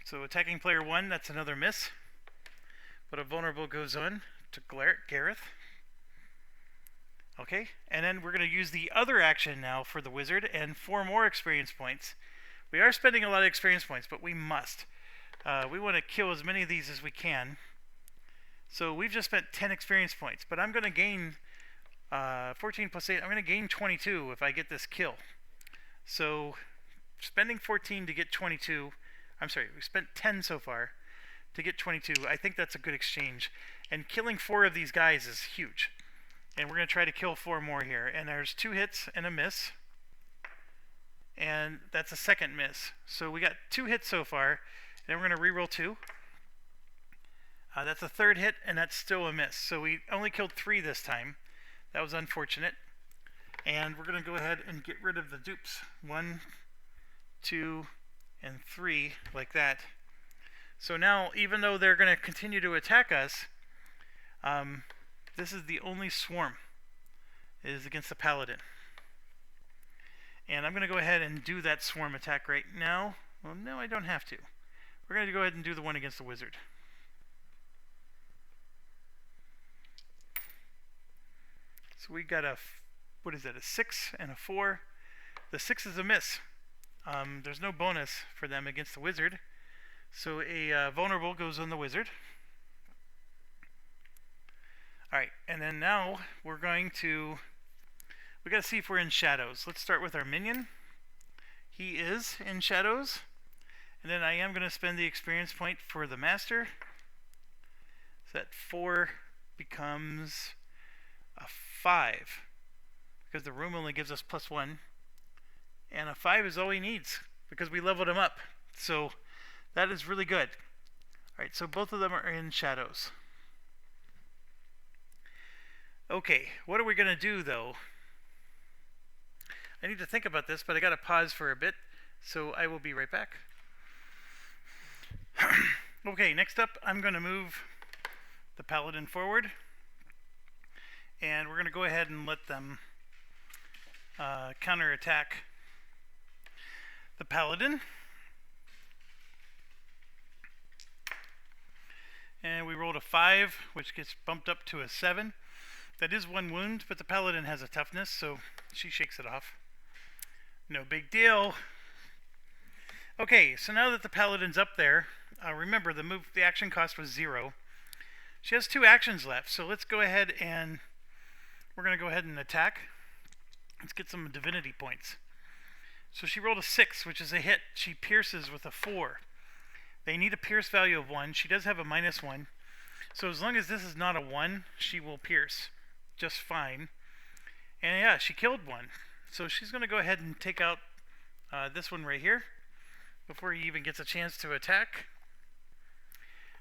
Speaker 1: So attacking player 1, that's another miss. But a vulnerable goes on to Gareth. Okay, and then we're going to use the other action now for the wizard and 4 more experience points. We are spending a lot of experience points, but we must. We want to kill as many of these as we can. So we've just spent 10 experience points, but I'm going to gain 14 plus 8. I'm going to gain 22 if I get this kill. So spending 14 to get 22. I'm sorry, we spent 10 so far to get 22. I think that's a good exchange. And killing 4 of these guys is huge. And we're going to try to kill 4 more here. And there's 2 hits and a miss. And that's a second miss. So we got 2 hits so far. And we're going to reroll 2. That's a 3rd hit, and that's still a miss. So we only killed 3 this time. That was unfortunate. And we're going to go ahead and get rid of the dupes. 1, 2, and 3, like that. So now, even though they're going to continue to attack us, this is the only swarm. It is against the paladin. And I'm going to go ahead and do that swarm attack right now. Well, no, I don't have to. We're going to go ahead and do the one against the wizard. So we got a, what is that, a 6 and a 4. The 6 is a miss. There's no bonus for them against the wizard. So a vulnerable goes on the wizard. Alright, and then now we're going to, we got to see if we're in shadows. Let's start with our minion. He is in shadows. And then I am going to spend the experience point for the master. So that 4 becomes a 5. Because the room only gives us +1. And a 5 is all he needs because we leveled him up. So that is really good. Alright, so both of them are in shadows. Okay, what are we going to do though? I need to think about this, but I got to pause for a bit. So I will be right back. Okay, next up I'm going to move the paladin forward. And we're going to go ahead and let them counterattack the paladin. And we rolled a 5, which gets bumped up to a 7. That is 1 wound, but the paladin has a toughness, so she shakes it off. No big deal. Okay, so now that the paladin's up there, remember the action cost was 0. She has 2 actions left, so let's go ahead and we're going to go ahead and attack. Let's get some divinity points. So she rolled a 6, which is a hit. She pierces with a 4. They need a pierce value of 1. She does have a -1. So as long as this is not a 1, she will pierce just fine. And yeah, she killed one. So she's going to go ahead and take out this one right here before he even gets a chance to attack.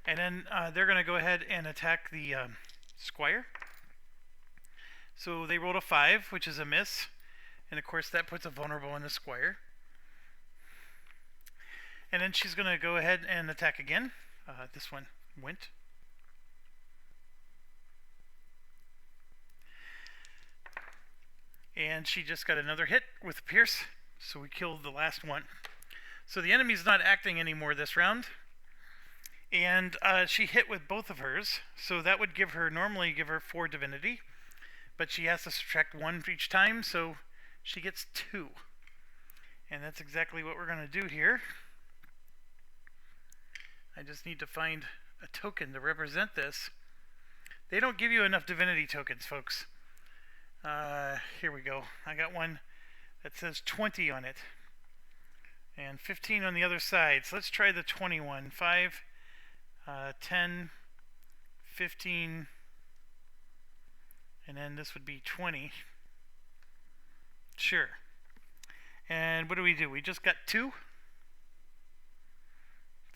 Speaker 1: And then they're going to go ahead and attack the squire. So they rolled a 5, which is a miss. And of course that puts a vulnerable on the squire. And then she's going to go ahead and attack again. This one went. And she just got another hit with Pierce. So we killed the last one. So the enemy's not acting anymore this round. And she hit with both of hers. So that would normally give her 4 divinity. But she has to subtract 1 for each time. So she gets 2. And that's exactly what we're going to do here. I just need to find a token to represent this. They don't give you enough divinity tokens, folks. Here we go. I got one that says 20 on it. And 15 on the other side. So let's try the 21. 5, 10, 15, and then this would be 20. Sure. And what do? We just got 2.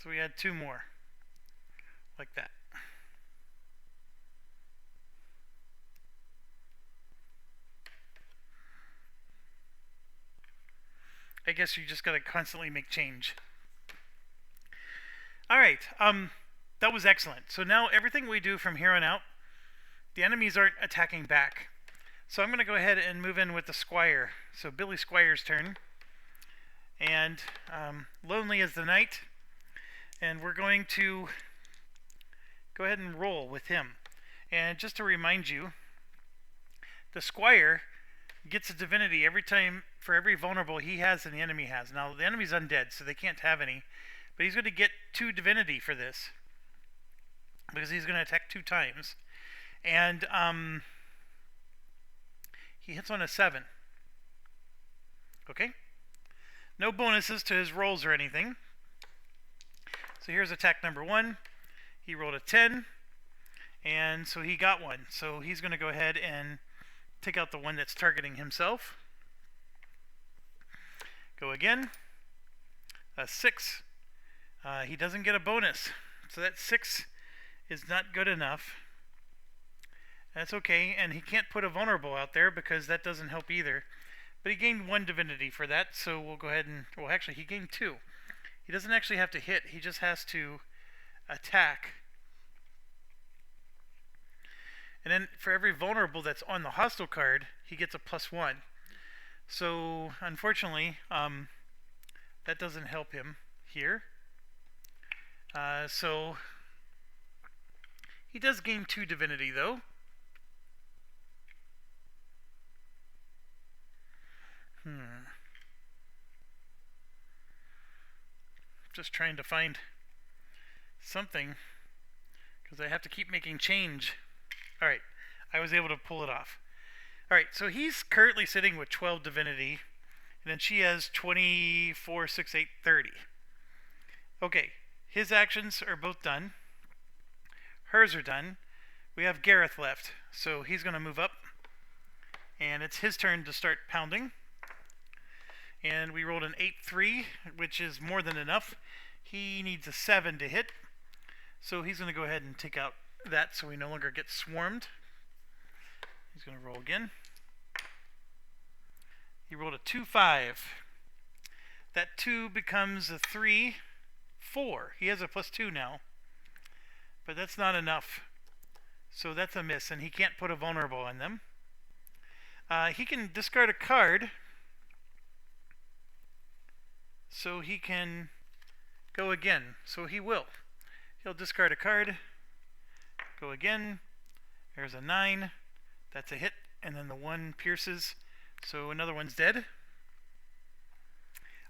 Speaker 1: So we had 2 more. Like that. I guess you just gotta constantly make change. Alright, that was excellent. So now everything we do from here on out, the enemies aren't attacking back. So I'm gonna go ahead and move in with the squire. So Billy Squire's turn. And lonely as the night. And we're going to go ahead and roll with him. And just to remind you, the squire gets a divinity every time for every vulnerable he has and the enemy has. Now the enemy's undead, so they can't have any, but he's going to get 2 divinity for this because he's going to attack 2 times. And he hits on a 7. Okay? No bonuses to his rolls or anything. So here's attack number 1. He rolled a 10, and so he got 1. So he's going to go ahead and take out the one that's targeting himself. Go again. A 6. He doesn't get a bonus. So that 6 is not good enough. That's okay, and he can't put a vulnerable out there because that doesn't help either. But he gained 1 divinity for that, so we'll go ahead and... Well, actually, he gained 2. He doesn't actually have to hit. He just has to attack. And then for every vulnerable that's on the hostile card, he gets a +1. So, unfortunately, that doesn't help him here. So, he does gain 2 divinity, though. Just trying to find something, because I have to keep making change. Alright, I was able to pull it off. Alright, so he's currently sitting with 12 divinity, and then she has 24, 6, 8, 30. Okay, his actions are both done. Hers are done. We have Gareth left, so he's going to move up, and it's his turn to start pounding. And we rolled an 8-3, which is more than enough. He needs a 7 to hit, so he's going to go ahead and take out that so we no longer get swarmed. He's going to roll again. He rolled a 2-5. That 2 becomes a 3-4. He has a +2 now, but that's not enough. So that's a miss, and he can't put a vulnerable on them. He can discard a card, so he can go again. So he will. He'll discard a card. Go again. There's a 9. That's a hit. And then the 1 pierces. So another one's dead.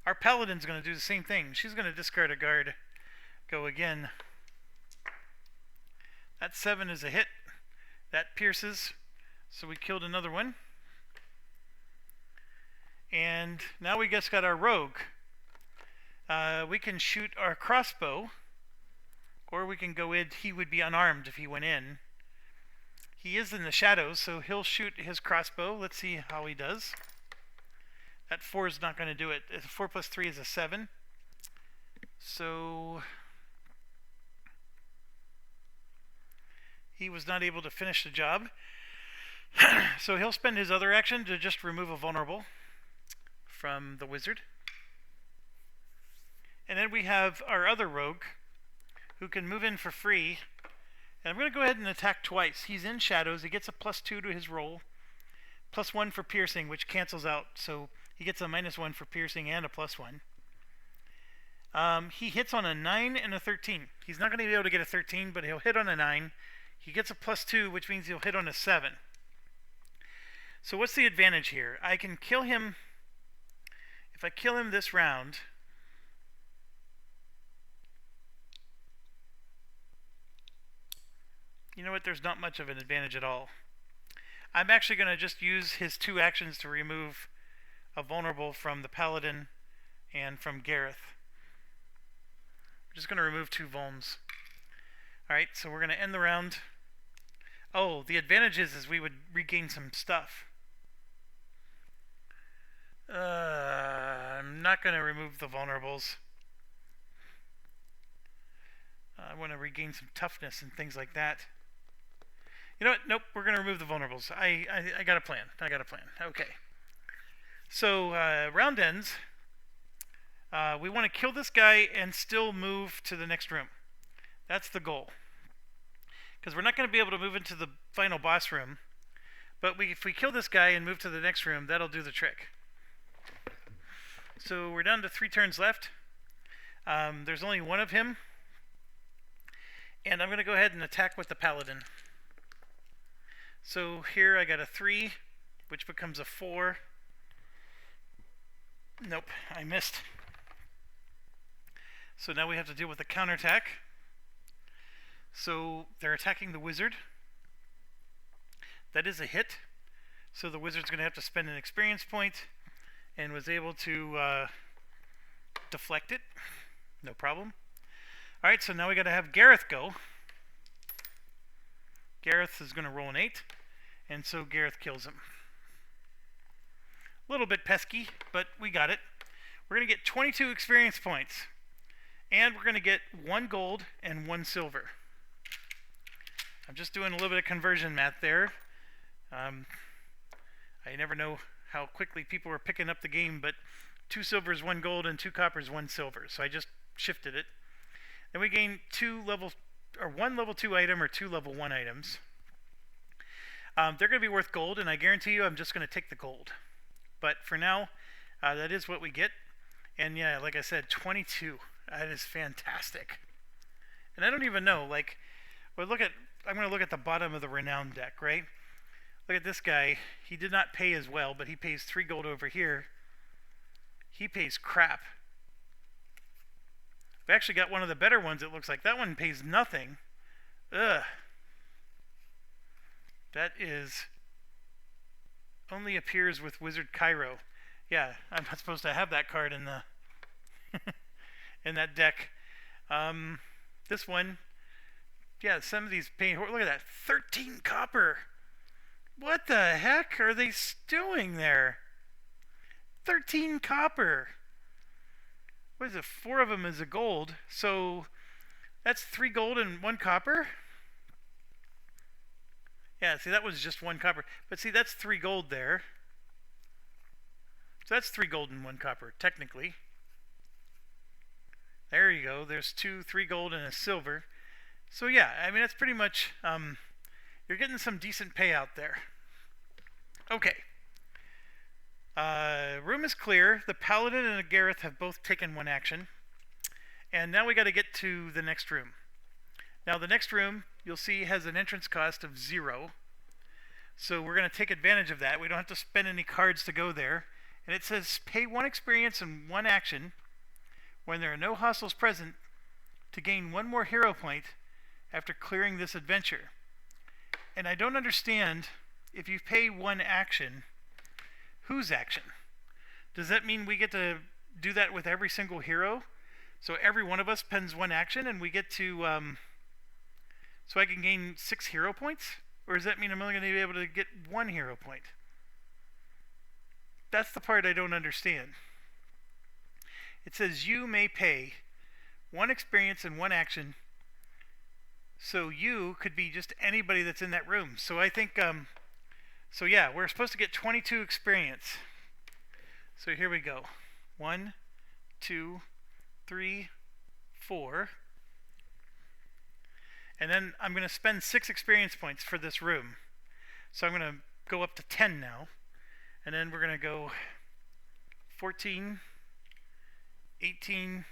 Speaker 1: Our paladin's going to do the same thing. She's going to discard a guard. Go again. That 7 is a hit. That pierces. So we killed another one. And now we just got our rogue. We can shoot our crossbow, or we can go in. He would be unarmed if he went in. He is in the shadows, so he'll shoot his crossbow. Let's see how he does. That 4 is not going to do it. 4 plus 3 is a 7. So he was not able to finish the job. So he'll spend his other action to just remove a vulnerable from the wizard. And then we have our other rogue, who can move in for free. And I'm going to go ahead and attack twice. He's in shadows. He gets a +2 to his roll. +1 for piercing, which cancels out. So he gets a -1 for piercing and a +1. He hits on a 9 and a 13. He's not going to be able to get a 13, but he'll hit on a 9. He gets a +2, which means he'll hit on a 7. So what's the advantage here? I can kill him. If I kill him this round, you know what? There's not much of an advantage at all. I'm actually going to just use his 2 actions to remove a vulnerable from the paladin and from Gareth. I'm just going to remove 2 vulns. Alright, so we're going to end the round. Oh, the advantage is we would regain some stuff. I'm not going to remove the vulnerables. I want to regain some toughness and things like that. You know what? Nope, we're going to remove the vulnerables. I got a plan. Okay. So, round ends. We want to kill this guy and still move to the next room. That's the goal. Because we're not going to be able to move into the final boss room. But if we kill this guy and move to the next room, that'll do the trick. So we're down to 3 turns left. There's only 1 of him. And I'm going to go ahead and attack with the paladin. So here I got a 3, which becomes a 4. Nope, I missed. So now we have to deal with the counterattack. So they're attacking the wizard. That is a hit. So the wizard's going to have to spend an experience point, and was able to deflect it. No problem. Alright, so now we got to have Gareth go. Gareth is going to roll an 8, and so Gareth kills him. A little bit pesky, but we got it. We're going to get 22 experience points, and we're going to get 1 gold and 1 silver. I'm just doing a little bit of conversion math there. I never know how quickly people are picking up the game, but 2 silvers, 1 gold, and 2 coppers, 1 silver. So I just shifted it. Then we gain 1 level 2 item or 2 level 1 items. They're going to be worth gold, and I guarantee you I'm just going to take the gold. But for now, that is what we get. And yeah, like I said, 22. That is fantastic. And I don't even know, like, well, I'm going to look at the bottom of the renowned deck, right? Look at this guy. He did not pay as well, but he pays 3 gold over here. He pays crap. We actually got one of the better ones, it looks like. That one pays nothing. Ugh. That is... only appears with Wizard Cairo. Yeah, I'm not supposed to have that card in the... in that deck. This one... yeah, some of these pay... look at that. 13 copper! What the heck are they doing there? 13 copper! What is it? 4 of them is a gold. So that's 3 gold and 1 copper? Yeah, see, that was just 1 copper. But see, that's 3 gold there. So that's 3 gold and 1 copper, technically. There you go. There's 3 gold and a silver. So yeah, I mean, that's pretty much... you're getting some decent payout there. Okay. Room is clear. The Paladin and the Gareth have both taken 1 action. And now we got to get to the next room. Now the next room, you'll see has an entrance cost of 0. So we're going to take advantage of that. We don't have to spend any cards to go there. And it says pay 1 experience and 1 action when there are no hostiles present to gain 1 more hero point after clearing this adventure. And I don't understand, if you pay 1 action, whose action? Does that mean we get to do that with every single hero? So every one of us spends 1 action and we get to, so I can gain 6 hero points? Or does that mean I'm only going to be able to get 1 hero point? That's the part I don't understand. It says you may pay 1 experience and 1 action. So you could be just anybody that's in that room. So I think, so yeah, we're supposed to get 22 experience. So here we go. 1, 2, 3, 4. And then I'm going to spend 6 experience points for this room. So I'm going to go up to 10 now. And then we're going to go 14, 18,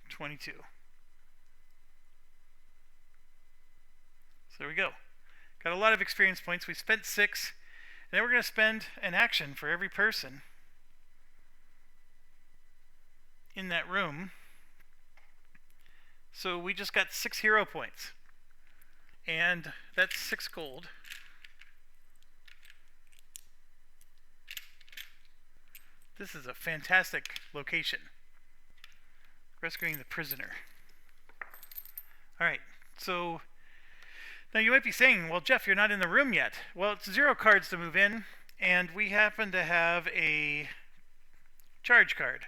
Speaker 1: 22. So there we go. Got a lot of experience points. We spent 6. And then we're going to spend an action for every person in that room. So we just got 6 hero points. And that's 6 gold. This is a fantastic location. Rescuing the prisoner. Alright, so now you might be saying, well, Jeff, you're not in the room yet. Well, it's 0 cards to move in, and we happen to have a charge card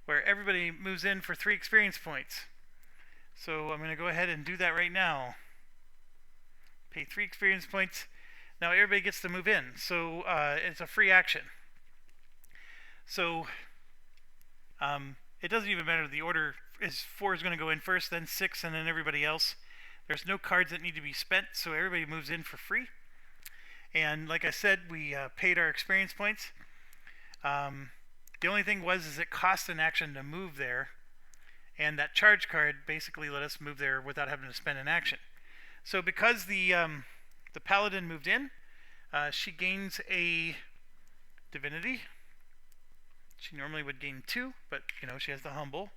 Speaker 1: where everybody moves in for 3 experience points. So I'm going to go ahead and do that right now. Pay 3 experience points. Now everybody gets to move in, so it's a free action. So it doesn't even matter. The order is 4 is going to go in first, then 6, and then everybody else. There's no cards that need to be spent, so everybody moves in for free. And like I said, we paid our experience points. The only thing is it cost an action to move there, and that charge card basically let us move there without having to spend an action. So because the paladin moved in, she gains a divinity. She normally would gain 2, but you know, she has the humble.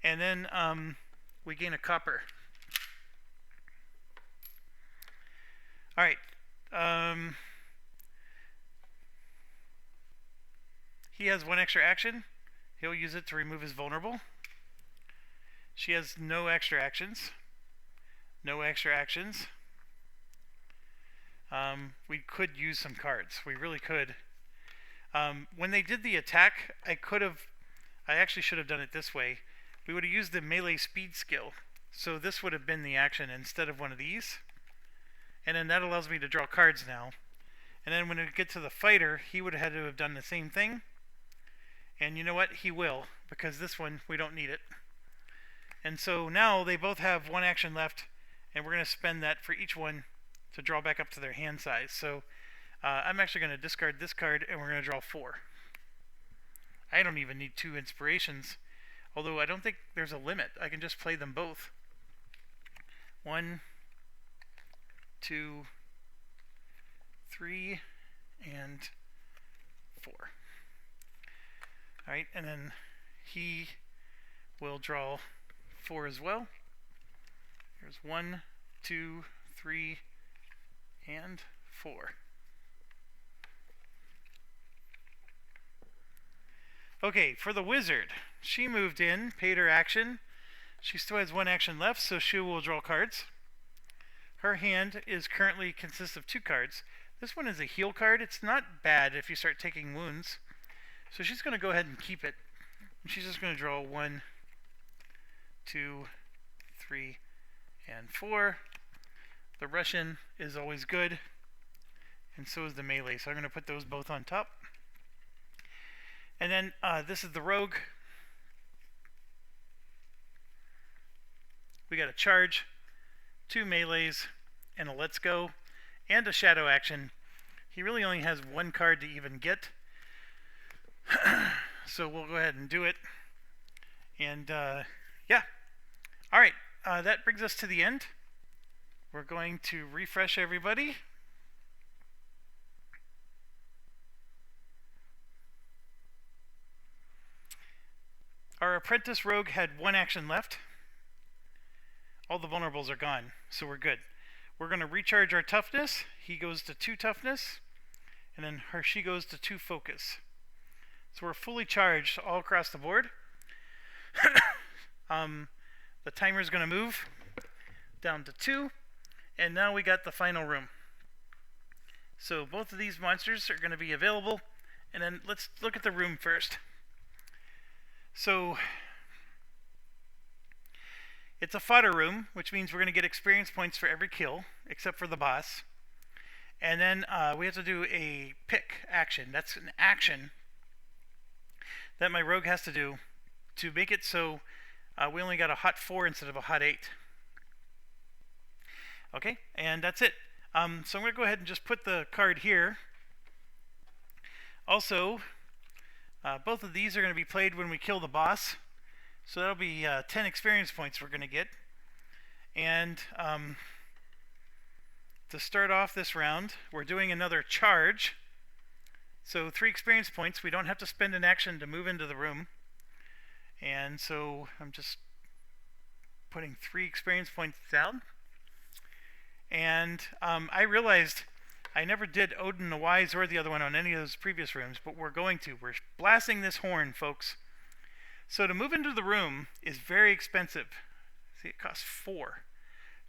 Speaker 1: And then we gain a copper. Alright. He has 1 extra action. He'll use it to remove his vulnerable. She has no extra actions. No extra actions. We could use some cards. We really could. When they did the attack, I actually should have done it this way. We would have used the melee speed skill. So this would have been the action instead of one of these. And then that allows me to draw cards now. And then when we get to the fighter, he would have had to have done the same thing. And you know what? He will, because this one, we don't need it. And so now they both have 1 action left, and we're going to spend that for each one to draw back up to their hand size. So I'm actually going to discard this card, and we're going to draw 4. I don't even need 2 inspirations, although I don't think there's a limit. I can just play them both. 1, 2, 3, and 4. Alright, and then he will draw 4 as well. There's 1, 2, 3, and 4. Okay, for the wizard, she moved in, paid her action. She still has 1 action left, so she will draw cards. Her hand is currently consists of 2 cards. This one is a heal card. It's not bad if you start taking wounds. So she's going to go ahead and keep it. And she's just going to draw 1, 2, 3, and 4. The Russian is always good, and so is the melee. So I'm going to put those both on top. And then this is the rogue. We got a charge, 2 melees, and a let's go, and a shadow action. He really only has 1 card to even get. So we'll go ahead and do it. And yeah. Alright. that brings us to the end. We're going to refresh everybody. Our apprentice rogue had 1 action left. All the vulnerables are gone, so we're good. We're going to recharge our toughness. He goes to 2 toughness, and then she goes to 2 focus. So we're fully charged all across the board. The timer is going to move down to 2, and now we got the final room. So both of these monsters are going to be available, and then let's look at the room first. So it's a fodder room, which means we're going to get experience points for every kill, except for the boss. And then we have to do a pick action. That's an action that my rogue has to do to make it so we only got a hot 4 instead of a hot 8. Okay, and that's it. So I'm going to go ahead and just put the card here. Also, both of these are going to be played when we kill the boss. So that'll be 10 experience points we're going to get. And to start off this round, we're doing another charge. So 3 experience points. We don't have to spend an action to move into the room. And so I'm just putting 3 experience points down. And I realized I never did Odin the Wise or the other one on any of those previous rooms, but we're going to. We're blasting this horn, folks. So to move into the room is very expensive. See, it costs 4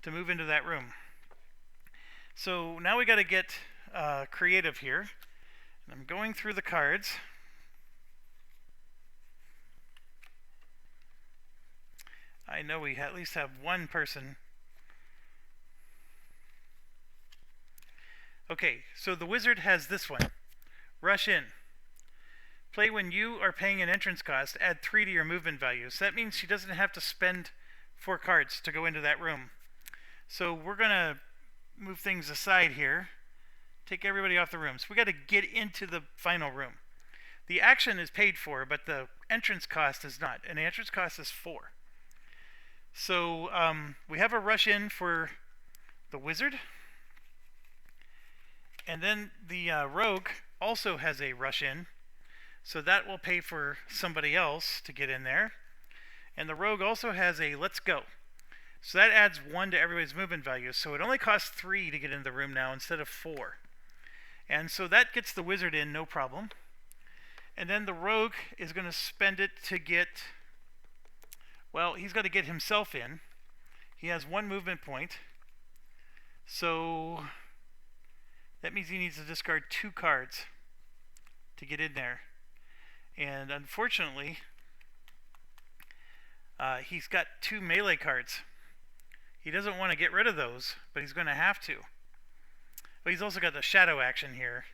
Speaker 1: to move into that room. So now we got to get creative here. And I'm going through the cards. I know we at least have one person. Okay, so the wizard has this one. Rush in. Play when you are paying an entrance cost. Add 3 to your movement value. So that means she doesn't have to spend 4 cards to go into that room. So we're going to move things aside here. Take everybody off the room. So we got to get into the final room. The action is paid for, but the entrance cost is not. And the entrance cost is 4. So we have a rush in for the wizard. And then the rogue also has a rush in. So that will pay for somebody else to get in there. And the rogue also has a let's go. So that adds 1 to everybody's movement value. So it only costs 3 to get into the room now instead of 4. And so that gets the wizard in, no problem. And then the rogue is going to spend it to get, well, he's got to get himself in. He has 1 movement point. So that means he needs to discard 2 cards to get in there. And unfortunately, he's got 2 melee cards. He doesn't want to get rid of those, but he's going to have to. But he's also got the shadow action here,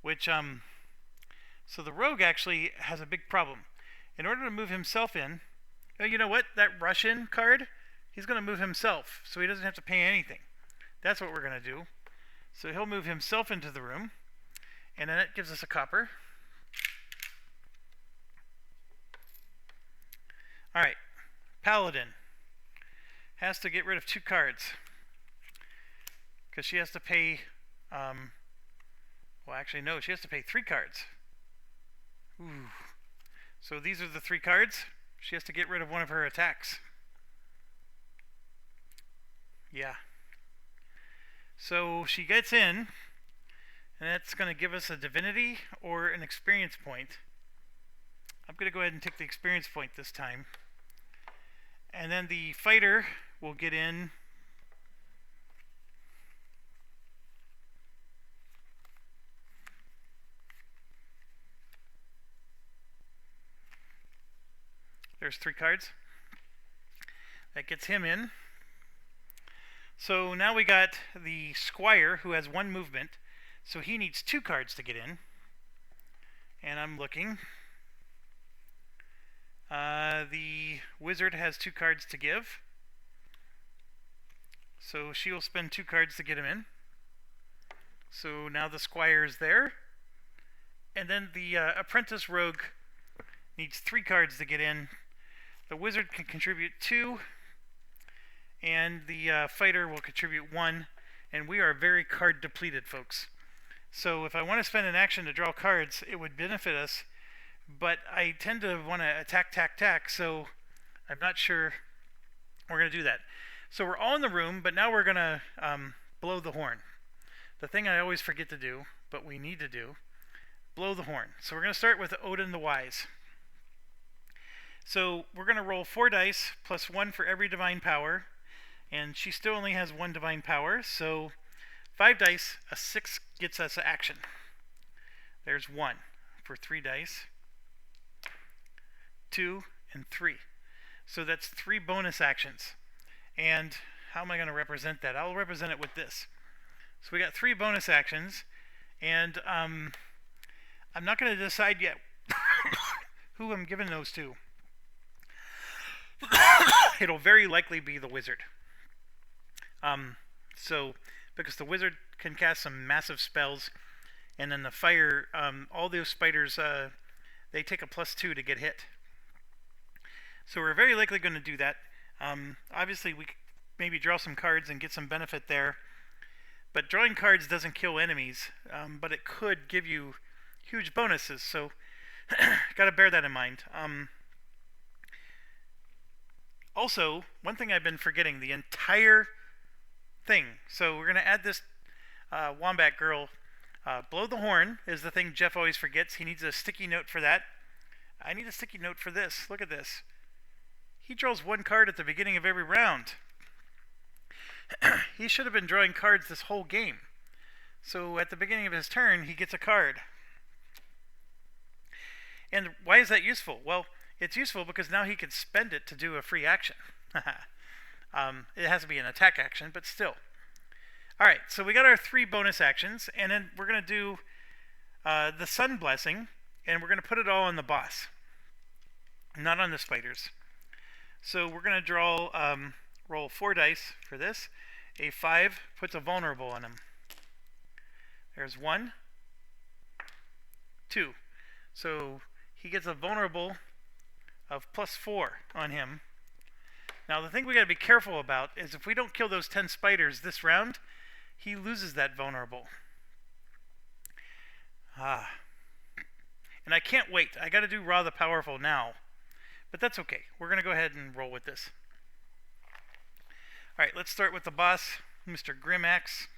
Speaker 1: which, so the rogue actually has a big problem. In order to move himself in, you know what? That rush-in card, he's going to move himself, so he doesn't have to pay anything. That's what we're going to do. So he'll move himself into the room, and then that gives us a copper. Alright, Paladin has to get rid of 2 cards because she has to pay, well actually no, she has to pay 3 cards. Ooh. So these are the 3 cards. She has to get rid of one of her attacks. Yeah. So she gets in, and that's going to give us a divinity or an experience point. I'm going to go ahead and take the experience point this time. And then the fighter will get in. There's 3 cards. That gets him in. So now we got the squire who has 1 movement. So he needs 2 cards to get in. And I'm looking. The wizard has 2 cards to give. So she will spend 2 cards to get him in. So now the squire is there. And then the apprentice rogue needs 3 cards to get in. The wizard can contribute 2. and the fighter will contribute 1, and we are very card depleted, folks. So if I want to spend an action to draw cards, it would benefit us, but I tend to want to attack, so I'm not sure we're going to do that. So we're all in the room, but now we're going to blow the horn. The thing I always forget to do, but we need to do, blow the horn. So we're going to start with Odin the Wise. So we're going to roll 4 dice plus 1 for every divine power, and she still only has 1 divine power, so 5 dice, a 6 gets us action. There's 1 for 3 dice, 2 and 3. So that's 3 bonus actions. And how am I going to represent that? I'll represent it with this. So we got 3 bonus actions, and I'm not going to decide yet who I'm giving those to. It'll very likely be the wizard. Because the wizard can cast some massive spells, and then the fire, all those spiders, they take a +2 to get hit. So we're very likely going to do that. Obviously, we could maybe draw some cards and get some benefit there. But drawing cards doesn't kill enemies, but it could give you huge bonuses. So, got to bear that in mind. Also, one thing I've been forgetting, the entire thing. So we're going to add this Wombat Girl. Blow the horn is the thing Jeff always forgets. He needs a sticky note for that. I need a sticky note for this. Look at this. He draws 1 card at the beginning of every round. He should have been drawing cards this whole game. So at the beginning of his turn, he gets a card. And why is that useful? Well, it's useful because now he can spend it to do a free action. It has to be an attack action, but still. Alright, so we got our 3 bonus actions, and then we're going to do the Sun Blessing, and we're going to put it all on the boss, not on the spiders. So we're going to roll 4 dice for this. A 5 puts a vulnerable on him. There's 1, 2. So he gets a vulnerable of +4 on him. Now the thing we got to be careful about is if we don't kill those 10 spiders this round, he loses that vulnerable. And I can't wait. I got to do Ra the Powerful now. But that's okay. We're going to go ahead and roll with this. Alright, let's start with the boss, Mr. Grimax.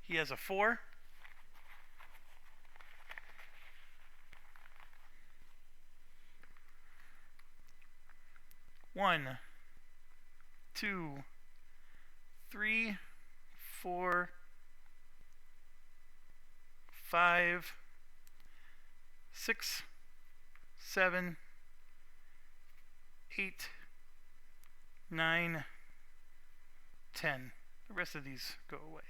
Speaker 1: He has a 4. One, 2, 3, 4, 5, 6, 7, 8, 9, 10. The rest of these go away.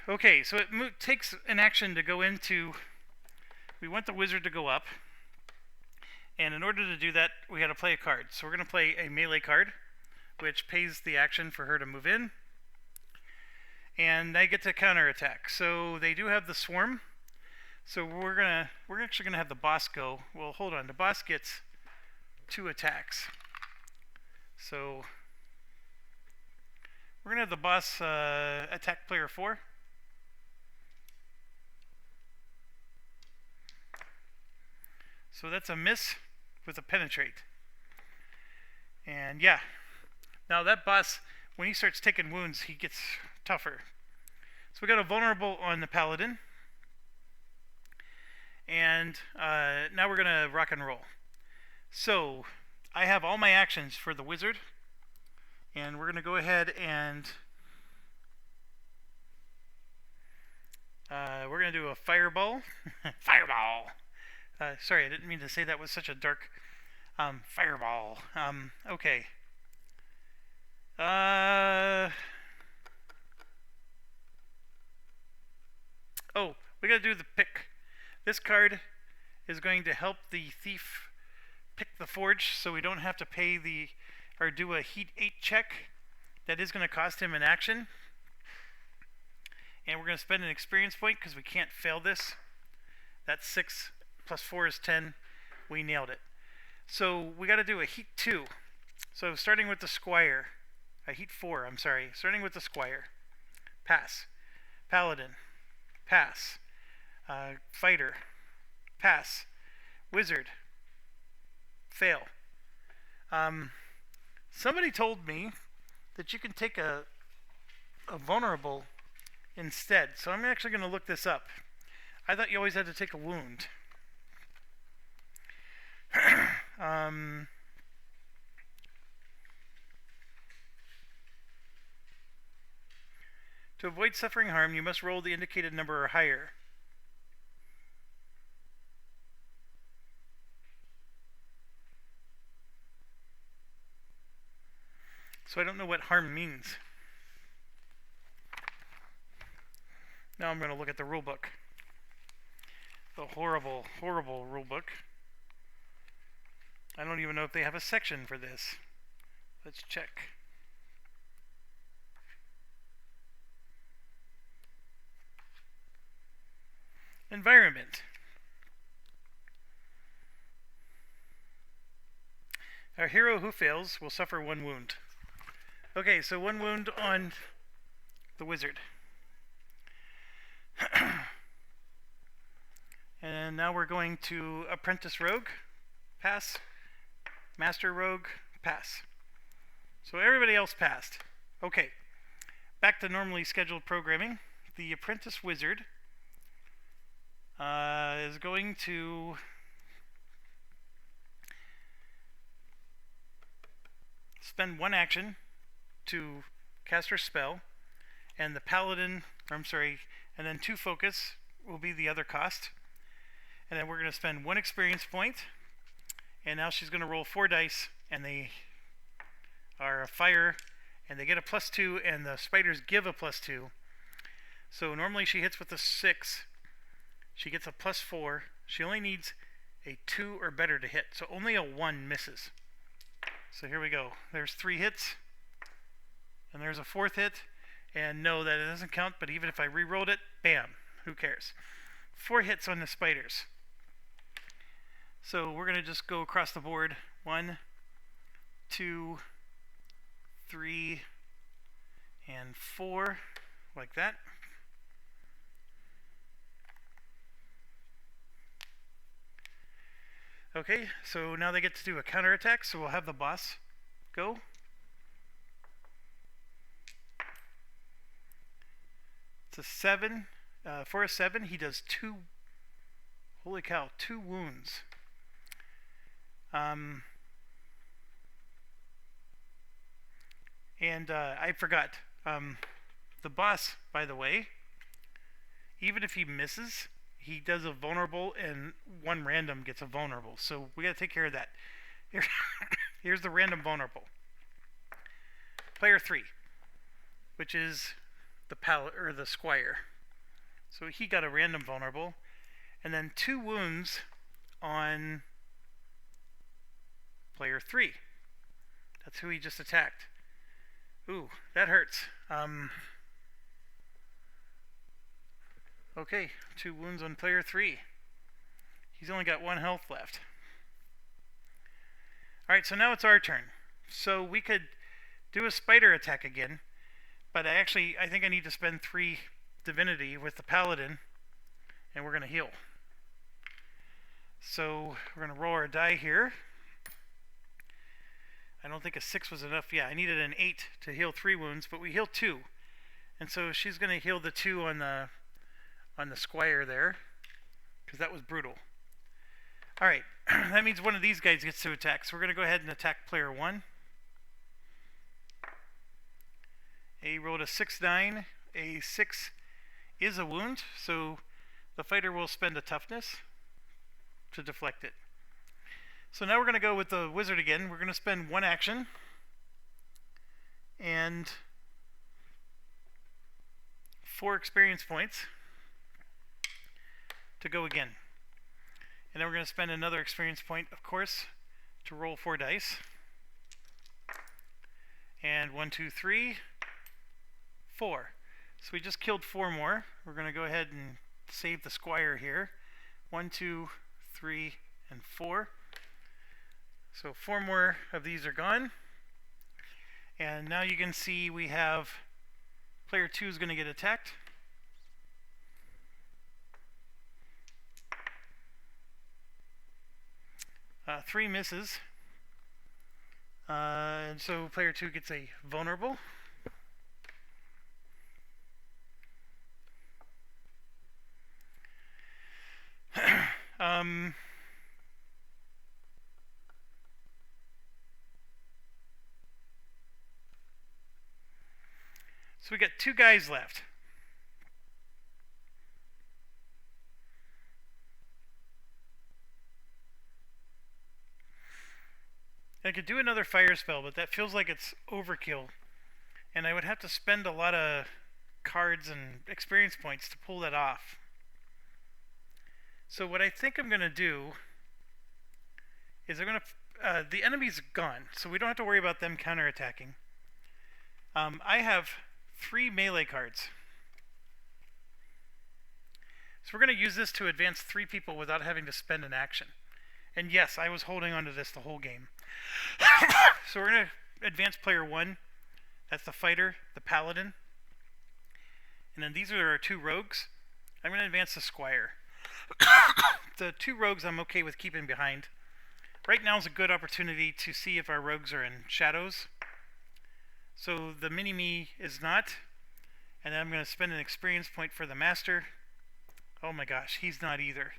Speaker 1: Okay, so it takes an action to go into... We want the wizard to go up. And in order to do that, we got to play a card. So we're going to play a melee card, which pays the action for her to move in. And they get to counterattack. So they do have the swarm. So we're actually gonna have the boss go. Well, hold on. The boss gets 2 attacks. So we're gonna have the boss attack player 4. So that's a miss with a penetrate. And yeah. Now that boss, when he starts taking wounds, he gets tougher. So we got a vulnerable on the paladin. And now we're going to rock and roll. So I have all my actions for the wizard. And we're going to go ahead and we're going to do a fireball. Fireball! Sorry, I didn't mean to say that with such a dark fireball. Okay. Oh, we got to do the pick. This card is going to help the thief pick the forge, so we don't have to pay or do a heat 8 check. That is going to cost him an action. And we're going to spend an experience point because we can't fail this. That's 6 plus 4 is 10. We nailed it. So we got to do a heat 2. So starting with the squire, heat 4, I'm sorry. Starting with the squire, pass. Paladin, pass. Fighter, pass. Wizard, fail. Somebody told me that you can take a vulnerable instead. So I'm actually going to look this up. I thought you always had to take a wound. To avoid suffering harm, you must roll the indicated number or higher. So I don't know what harm means. Now I'm going to look at the rulebook. The horrible, horrible rulebook. I don't even know if they have a section for this. Let's check. Environment. Our hero who fails will suffer 1 wound. Okay, so 1 wound on the wizard. And now we're going to apprentice rogue, pass. Master rogue, pass. So everybody else passed. Okay, back to normally scheduled programming. The apprentice wizard is going to spend 1 action to cast her spell, and the paladin, and then 2 focus will be the other cost. And then we're going to spend 1 experience point, and now she's going to roll 4 dice, and they are a fire, and they get a +2, and the spiders give a +2. So normally she hits with a 6, she gets a +4, she only needs a 2 or better to hit, so only a 1 misses. So here we go, there's 3 hits, and there's a 4th hit, and no, that doesn't count, but even if I re-rolled it, bam, who cares. 4 hits on the spiders. So we're going to just go across the board. 1, 2, 3, and 4, like that. Okay, so now they get to do a counterattack, so we'll have the boss go. It's a 7. For a 7, he does 2. Holy cow, 2 wounds. I forgot. The boss, by the way, even if he misses, he does a vulnerable, and 1 random gets a vulnerable. So we gotta take care of that. Here's the random vulnerable. Player 3, which is the squire. So he got a random vulnerable, and then 2 wounds on player 3. That's who he just attacked. Ooh, that hurts. Okay, 2 wounds on player 3. He's only got 1 health left. Alright, so now it's our turn. So we could do a spider attack again, but I think I need to spend 3 divinity with the paladin, and we're going to heal. So we're going to roll our die here. I don't think a 6 was enough. Yeah, I needed an 8 to heal 3 wounds, but we healed 2. And so she's going to heal the 2 on the squire there, because that was brutal. Alright, that means one of these guys gets to attack. So we're going to go ahead and attack player 1. He rolled a 6-9. A 6 is a wound, so the fighter will spend a toughness to deflect it. So now we're going to go with the wizard again. We're going to spend 1 action and 4 experience points to go again. And then we're going to spend another experience point, of course, to roll 4 dice. And 1, 2, 3, 4. So we just killed 4 more. We're going to go ahead and save the squire here. 1, 2, 3, and 4. So 4 more of these are gone. And now you can see we have player 2 is going to get attacked. Three misses. And so player 2 gets a vulnerable. So we got 2 guys left. I could do another fire spell, but that feels like it's overkill. And I would have to spend a lot of cards and experience points to pull that off. So what I think I'm going to do is I'm going to... the enemy's gone, so we don't have to worry about them counterattacking. I have 3 melee cards. So we're going to use this to advance 3 people without having to spend an action. And yes, I was holding on to this the whole game. So we're going to advance player 1. That's the fighter, the paladin. And then these are our 2 rogues. I'm going to advance the squire. The 2 rogues I'm okay with keeping behind. Right now is a good opportunity to see if our rogues are in shadows. So the mini-me is not. And then I'm going to spend an experience point for the master. Oh my gosh, he's not either.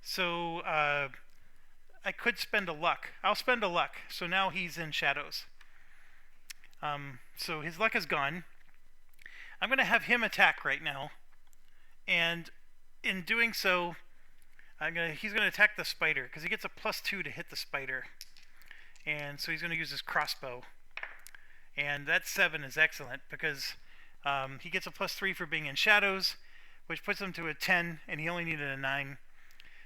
Speaker 1: So I could spend a luck. I'll spend a luck. So now he's in shadows. So his luck is gone. I'm going to have him attack right now. And in doing so, he's going to attack the spider, because he gets a +2 to hit the spider. And so he's going to use his crossbow. And that 7 is excellent, because he gets a +3 for being in shadows, which puts him to a 10, and he only needed a 9.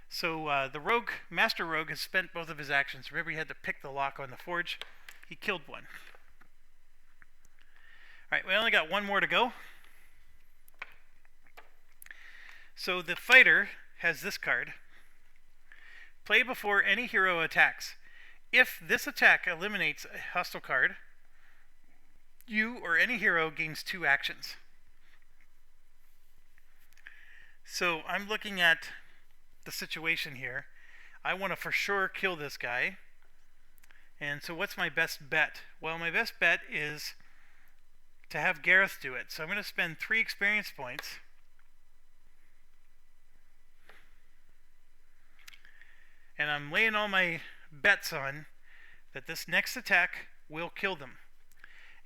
Speaker 1: So the rogue, Master Rogue, has spent both of his actions. Remember, he had to pick the lock on the forge. He killed one. Alright, we only got 1 more to go. So the fighter has this card. Play before any hero attacks. If this attack eliminates a hostile card, you or any hero gains 2 actions. So I'm looking at the situation here. I want to for sure kill this guy. And so what's my best bet? Well, my best bet is to have Gareth do it. So I'm going to spend 3 experience points. And I'm laying all my bets on that this next attack will kill them.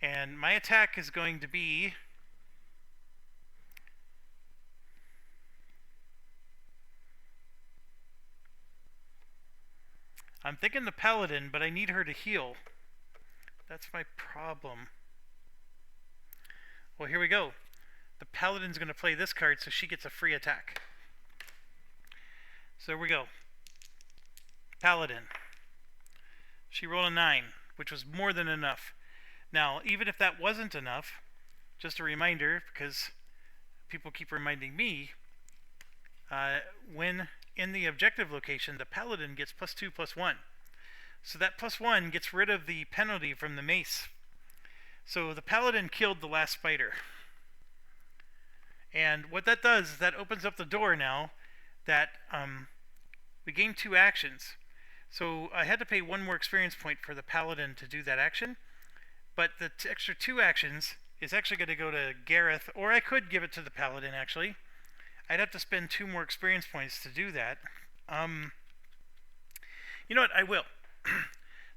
Speaker 1: And my attack is going to be... I'm thinking the paladin, but I need her to heal. That's my problem. Well, here we go. The paladin's going to play this card, so she gets a free attack. So there we go. Paladin. She rolled a 9, which was more than enough. Now, even if that wasn't enough, just a reminder, because people keep reminding me, when in the objective location, the paladin gets +2, +1. So that +1 gets rid of the penalty from the mace. So the paladin killed the last spider. And what that does is that opens up the door now that we gain 2 actions. So I had to pay 1 more experience point for the paladin to do that action. But the extra 2 actions is actually going to go to Gareth, or I could give it to the paladin actually. I'd have to spend 2 more experience points to do that. You know what? I will.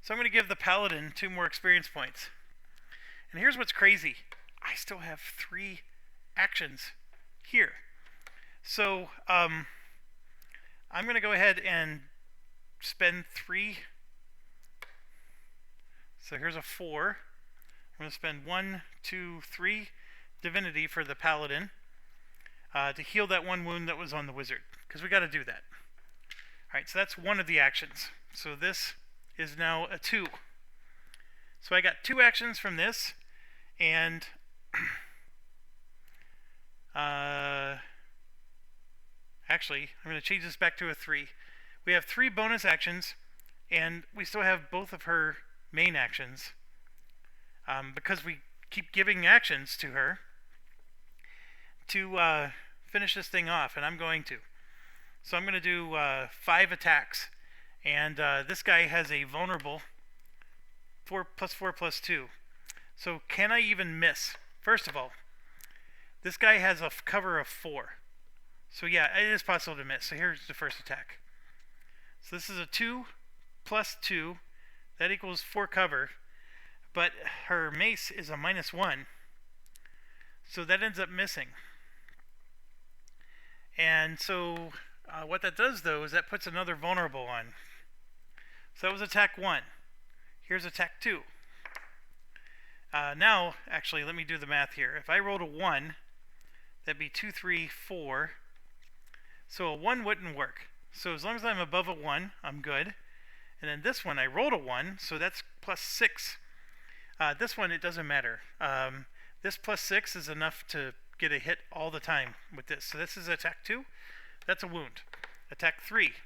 Speaker 1: So I'm going to give the paladin 2 more experience points. And here's what's crazy. I still have 3 actions here. So I'm going to go ahead and spend 3. So here's a 4. I'm going to spend 1, 2, 3 divinity for the paladin. To heal that 1 wound that was on the wizard, because we got to do that. Alright, so that's 1 of the actions. So this is now a 2. So I got 2 actions from this, and actually, I'm going to change this back to a 3. We have 3 bonus actions. And we still have both of her main actions, because we keep giving actions to her to finish this thing off, and I'm going to. So I'm going to do 5 attacks, and this guy has a vulnerable 4+4+2. So can I even miss? First of all, this guy has a cover of 4. So yeah, it is possible to miss. So here's the first attack. So this is a 2+2. That equals 4 cover. But her mace is a -1. So that ends up missing. And so what that does, though, is that puts another vulnerable on. So that was attack 1. Here's attack 2. Now, actually, let me do the math here. If I rolled a 1, that'd be 2, 3, 4. So a 1 wouldn't work. So as long as I'm above a 1, I'm good. And then this one, I rolled a 1, so that's +6. This one, it doesn't matter. This +6 is enough to get a hit all the time with this. So this is attack 2. That's a wound. Attack 3.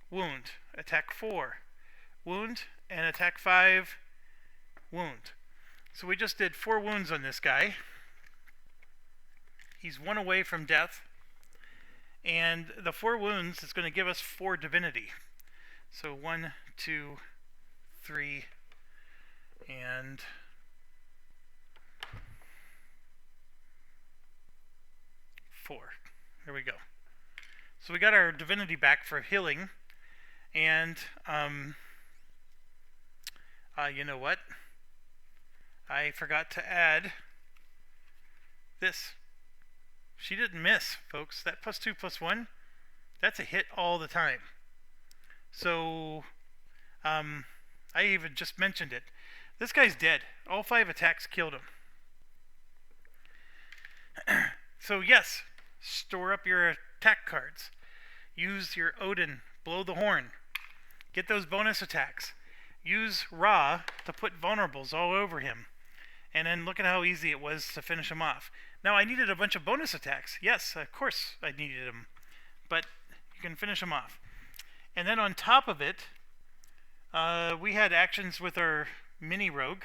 Speaker 1: Wound. Attack 4. Wound. And attack 5. Wound. So we just did 4 wounds on this guy. He's 1 away from death. And the 4 wounds is going to give us 4 divinity. So 1, 2, 3, and 4. There we go. So we got our divinity back for healing. And you know what? I forgot to add this. She didn't miss, folks. That +2+1, that's a hit all the time. So, I even just mentioned it. This guy's dead. All 5 attacks killed him. So yes, store up your attack cards. Use your Odin, blow the horn. Get those bonus attacks. Use Ra to put vulnerables all over him. And then look at how easy it was to finish him off. Now, I needed a bunch of bonus attacks. Yes, of course I needed them. But you can finish them off. And then on top of it, we had actions with our mini rogue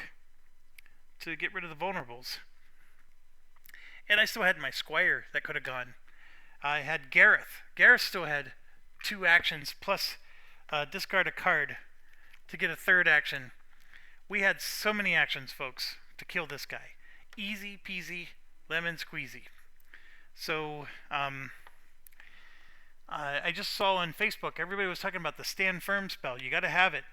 Speaker 1: to get rid of the vulnerables. And I still had my squire that could have gone. I had Gareth. Gareth still had 2 actions plus discard a card to get a 3rd action. We had so many actions, folks, to kill this guy. Easy peasy, lemon squeezy. So, I just saw on Facebook, everybody was talking about the stand firm spell. You got to have it.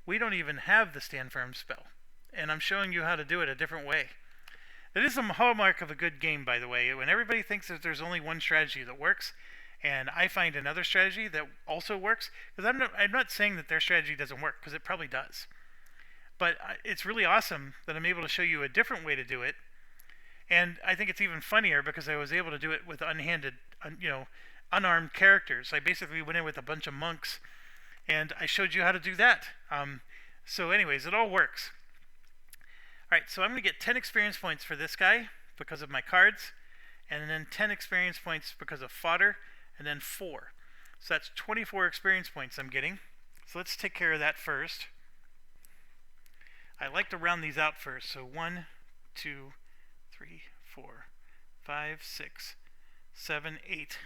Speaker 1: We don't even have the stand firm spell. And I'm showing you how to do it a different way. That is a hallmark of a good game, by the way. When everybody thinks that there's only one strategy that works, and I find another strategy that also works, because I'm not saying that their strategy doesn't work, because it probably does. But it's really awesome that I'm able to show you a different way to do it. And I think it's even funnier because I was able to do it with unarmed characters. I basically went in with a bunch of monks, and I showed you how to do that. So anyways, it all works. Alright, so I'm going to get 10 experience points for this guy because of my cards, and then 10 experience points because of fodder, and then 4. So that's 24 experience points I'm getting. So let's take care of that first. I like to round these out first. So 1, 2, 3, 4, 5, 6, 7, 8,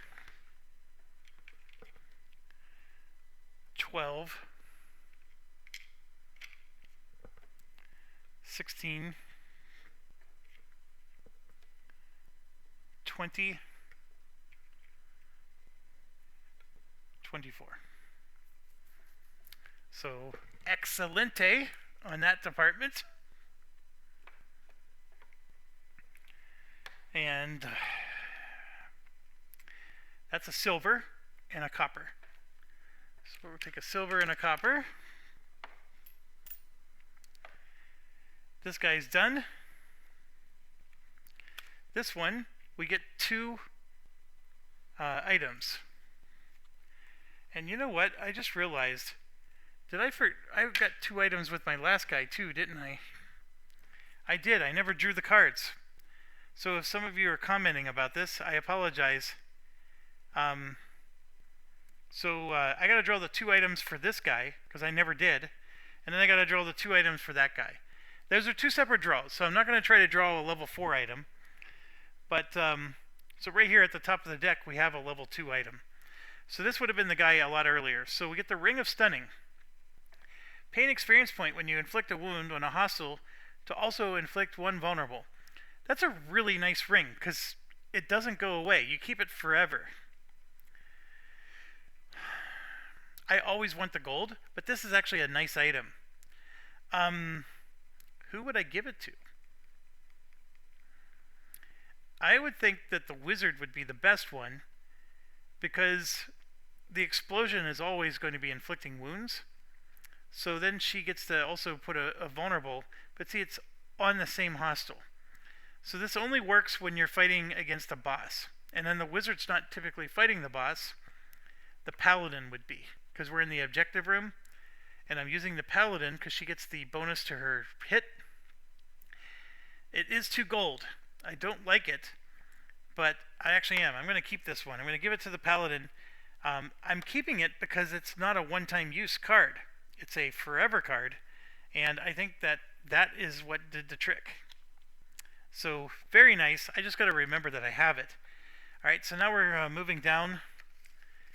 Speaker 1: 12, 16, 20, 24. So, excelente on that department. And that's a silver and a copper. So we'll take a silver and a copper. This guy's done. This one, we get 2 items. And you know what? I just realized, I got 2 items with my last guy too, didn't I? I did. I never drew the cards. So if some of you are commenting about this, I apologize. So I got to draw the 2 items for this guy, because I never did. And then I got to draw the 2 items for that guy. Those are 2 separate draws, so I'm not going to try to draw a level 4 item. But, so right here at the top of the deck, we have a level 2 item. So this would have been the guy a lot earlier. So we get the Ring of Stunning. Pay an experience point when you inflict a wound on a hostile to also inflict 1 vulnerable. That's a really nice ring, because it doesn't go away. You keep it forever. I always want the gold, but this is actually a nice item. Who would I give it to? I would think that the wizard would be the best one, because the explosion is always going to be inflicting wounds. So then she gets to also put a vulnerable, but see, it's on the same hostile. So this only works when you're fighting against a boss. And then the wizard's not typically fighting the boss. The paladin would be, because we're in the objective room. And I'm using the paladin because she gets the bonus to her hit. It is 2 gold. I don't like it, but I actually am. I'm going to keep this one. I'm going to give it to the paladin. I'm keeping it because it's not a one-time use card. It's a forever card, and I think that is what did the trick. So very nice. I just got to remember that I have it. All right, so now we're moving down.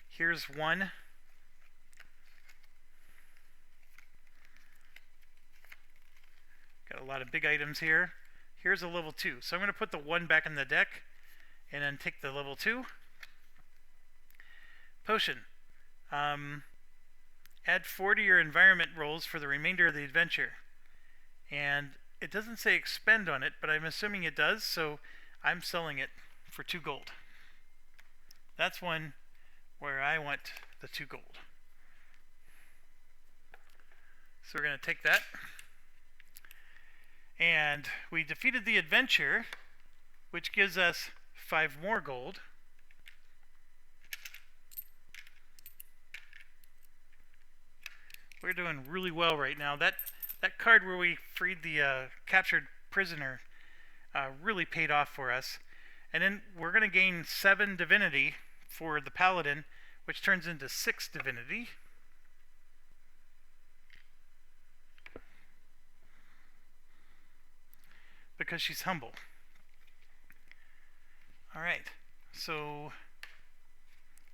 Speaker 1: Here's 1. Got a lot of big items here. Here's a level 2. So I'm going to put the 1 back in the deck and then take the level 2. Potion. Add 4 to your environment rolls for the remainder of the adventure. And it doesn't say expend on it, but I'm assuming it does, so I'm selling it for 2 gold. That's one where I want the 2 gold. So we're going to take that. And we defeated the adventure, which gives us 5 more gold. We're doing really well right now. That card where we freed the captured prisoner really paid off for us. And then we're going to gain 7 divinity for the paladin, which turns into 6 divinity. Because she's humble. Alright, so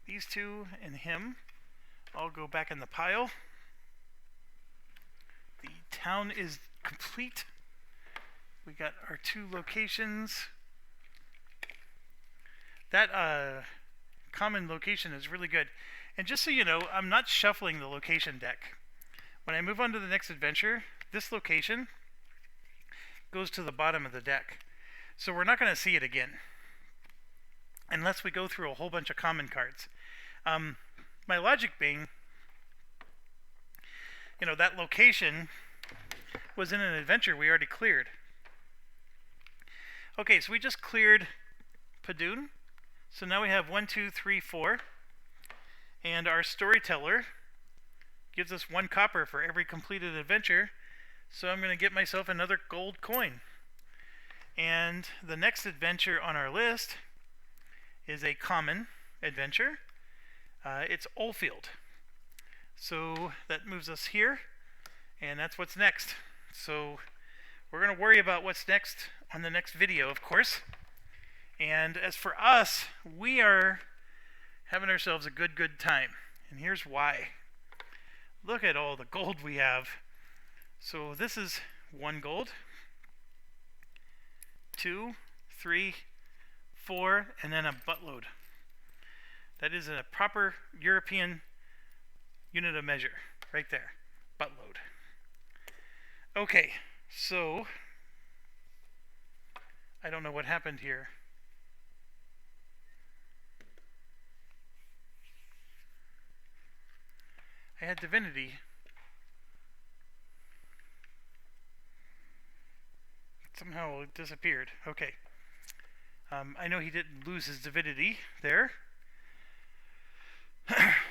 Speaker 1: these 2 and him all go back in the pile. The town is complete. We got our 2 locations. That common location is really good. And just so you know, I'm not shuffling the location deck. When I move on to the next adventure, this location goes to the bottom of the deck. So we're not going to see it again unless we go through a whole bunch of common cards. My logic being, you know, that location was in an adventure we already cleared. Okay, so we just cleared Padum. So now we have 1, 2, 3, 4. And our storyteller gives us 1 copper for every completed adventure. So I'm going to get myself another gold coin. And the next adventure on our list is a common adventure. It's Oldfield. So that moves us here, and that's what's next. So we're going to worry about what's next on the next video, of course. And as for us, we are having ourselves a good time. And here's why. Look at all the gold we have. So this is 1 gold, 2, 3, 4, and then a buttload. That is a proper European unit of measure, right there, buttload. Okay, so I don't know what happened here. I had divinity. Somehow it disappeared. Okay. I know he didn't lose his divinity there.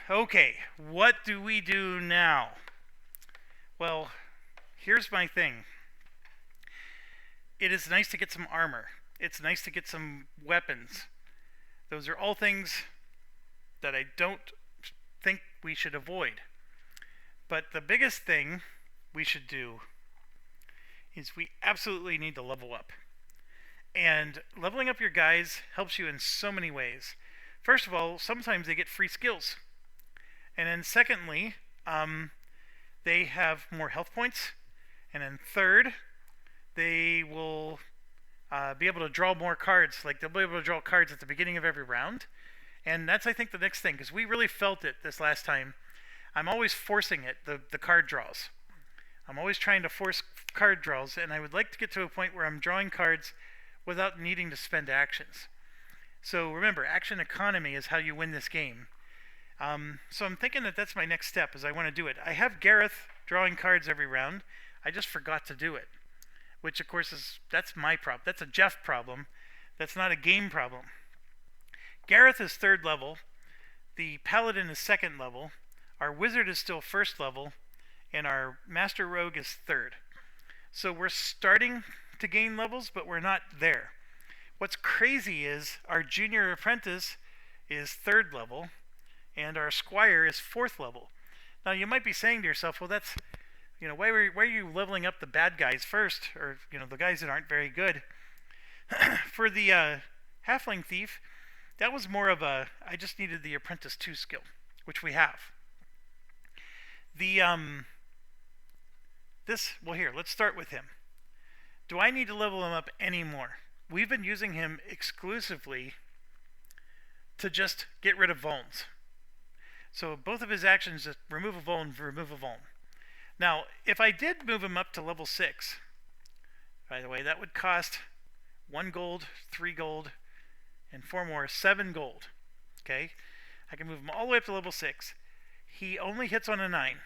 Speaker 1: Okay, what do we do now? Well, here's my thing. It is nice to get some armor. It's nice to get some weapons. Those are all things that I don't think we should avoid. But the biggest thing we should do is we absolutely need to level up. And leveling up your guys helps you in so many ways. First of all, sometimes they get free skills. And then secondly, they have more health points. And then third, they will be able to draw more cards. Like, they'll be able to draw cards at the beginning of every round. And that's, I think, the next thing, because we really felt it this last time. I'm always forcing it, the card draws. I'm always trying to force card draws, and I would like to get to a point where I'm drawing cards without needing to spend actions. So remember, action economy is how you win this game. So I'm thinking that that's my next step, is I want to do it. I have Gareth drawing cards every round. I just forgot to do it, which of course that's my problem. That's a Jeff problem. That's not a game problem. Gareth is 3rd level. The Paladin is 2nd level. Our Wizard is still 1st level. And our Master Rogue is 3rd. So we're starting to gain levels, but we're not there. What's crazy is our Junior Apprentice is 3rd level. And our Squire is 4th level. Now you might be saying to yourself, well, that's, why are you leveling up the bad guys first? Or, the guys that aren't very good. For the Halfling Thief, that was more of a, I just needed the Apprentice 2 skill, which we have. Here, let's start with him. Do I need to level him up anymore? We've been using him exclusively to just get rid of vulns. So both of his actions, just remove a vuln, remove a vuln. Now, if I did move him up to level 6, by the way, that would cost 1 gold, 3 gold, and 4 more, 7 gold. Okay? I can move him all the way up to level 6. He only hits on a 9.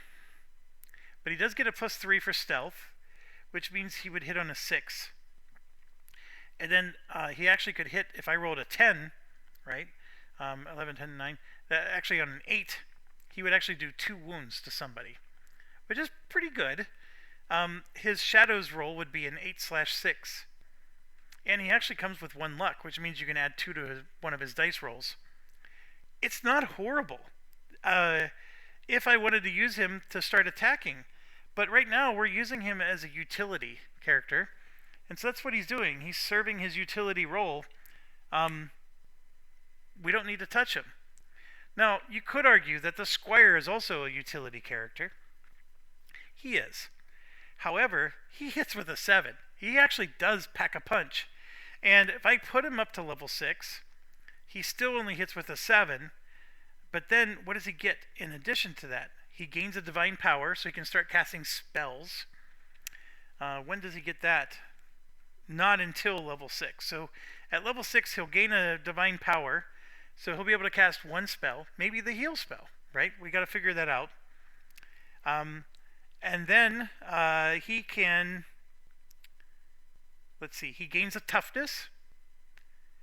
Speaker 1: But he does get a +3 for stealth, which means he would hit on a 6. And then he actually could hit, if I rolled a 10, right? 11, 10, 9. Actually on an 8, he would actually do 2 wounds to somebody, which is pretty good. His Shadows roll would be an 8/6. And he actually comes with 1 luck, which means you can add 2 to one of his dice rolls. It's not horrible. If I wanted to use him to start attacking. But right now, we're using him as a utility character. And so that's what he's doing. He's serving his utility role. We don't need to touch him. Now, you could argue that the Squire is also a utility character. He is. However, he hits with a 7. He actually does pack a punch. And if I put him up to level 6, he still only hits with a 7. But then, what does he get in addition to that? He gains a divine power, so he can start casting spells. When does he get that? Not until level 6. So at level 6, he'll gain a divine power, so he'll be able to cast 1 spell, maybe the heal spell, right? We got to figure that out. And then he can, let's see, he gains a toughness.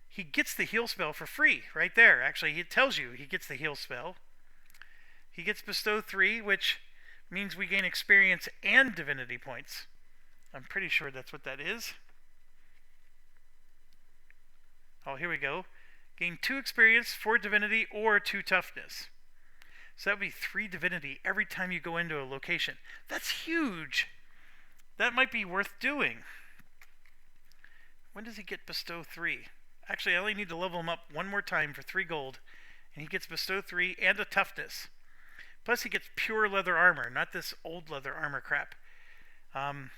Speaker 1: He gets the heal spell for free, right there. Actually, it tells you he gets the heal spell. He gets Bestow 3, which means we gain experience and divinity points. I'm pretty sure that's what that is. Oh, here we go. Gain 2 experience, 4 divinity, or 2 toughness. So that would be 3 divinity every time you go into a location. That's huge. That might be worth doing. When does he get Bestow 3? Actually, I only need to level him up 1 more time for 3 gold. And he gets Bestow 3 and a toughness. Plus he gets pure leather armor, not this old leather armor crap. And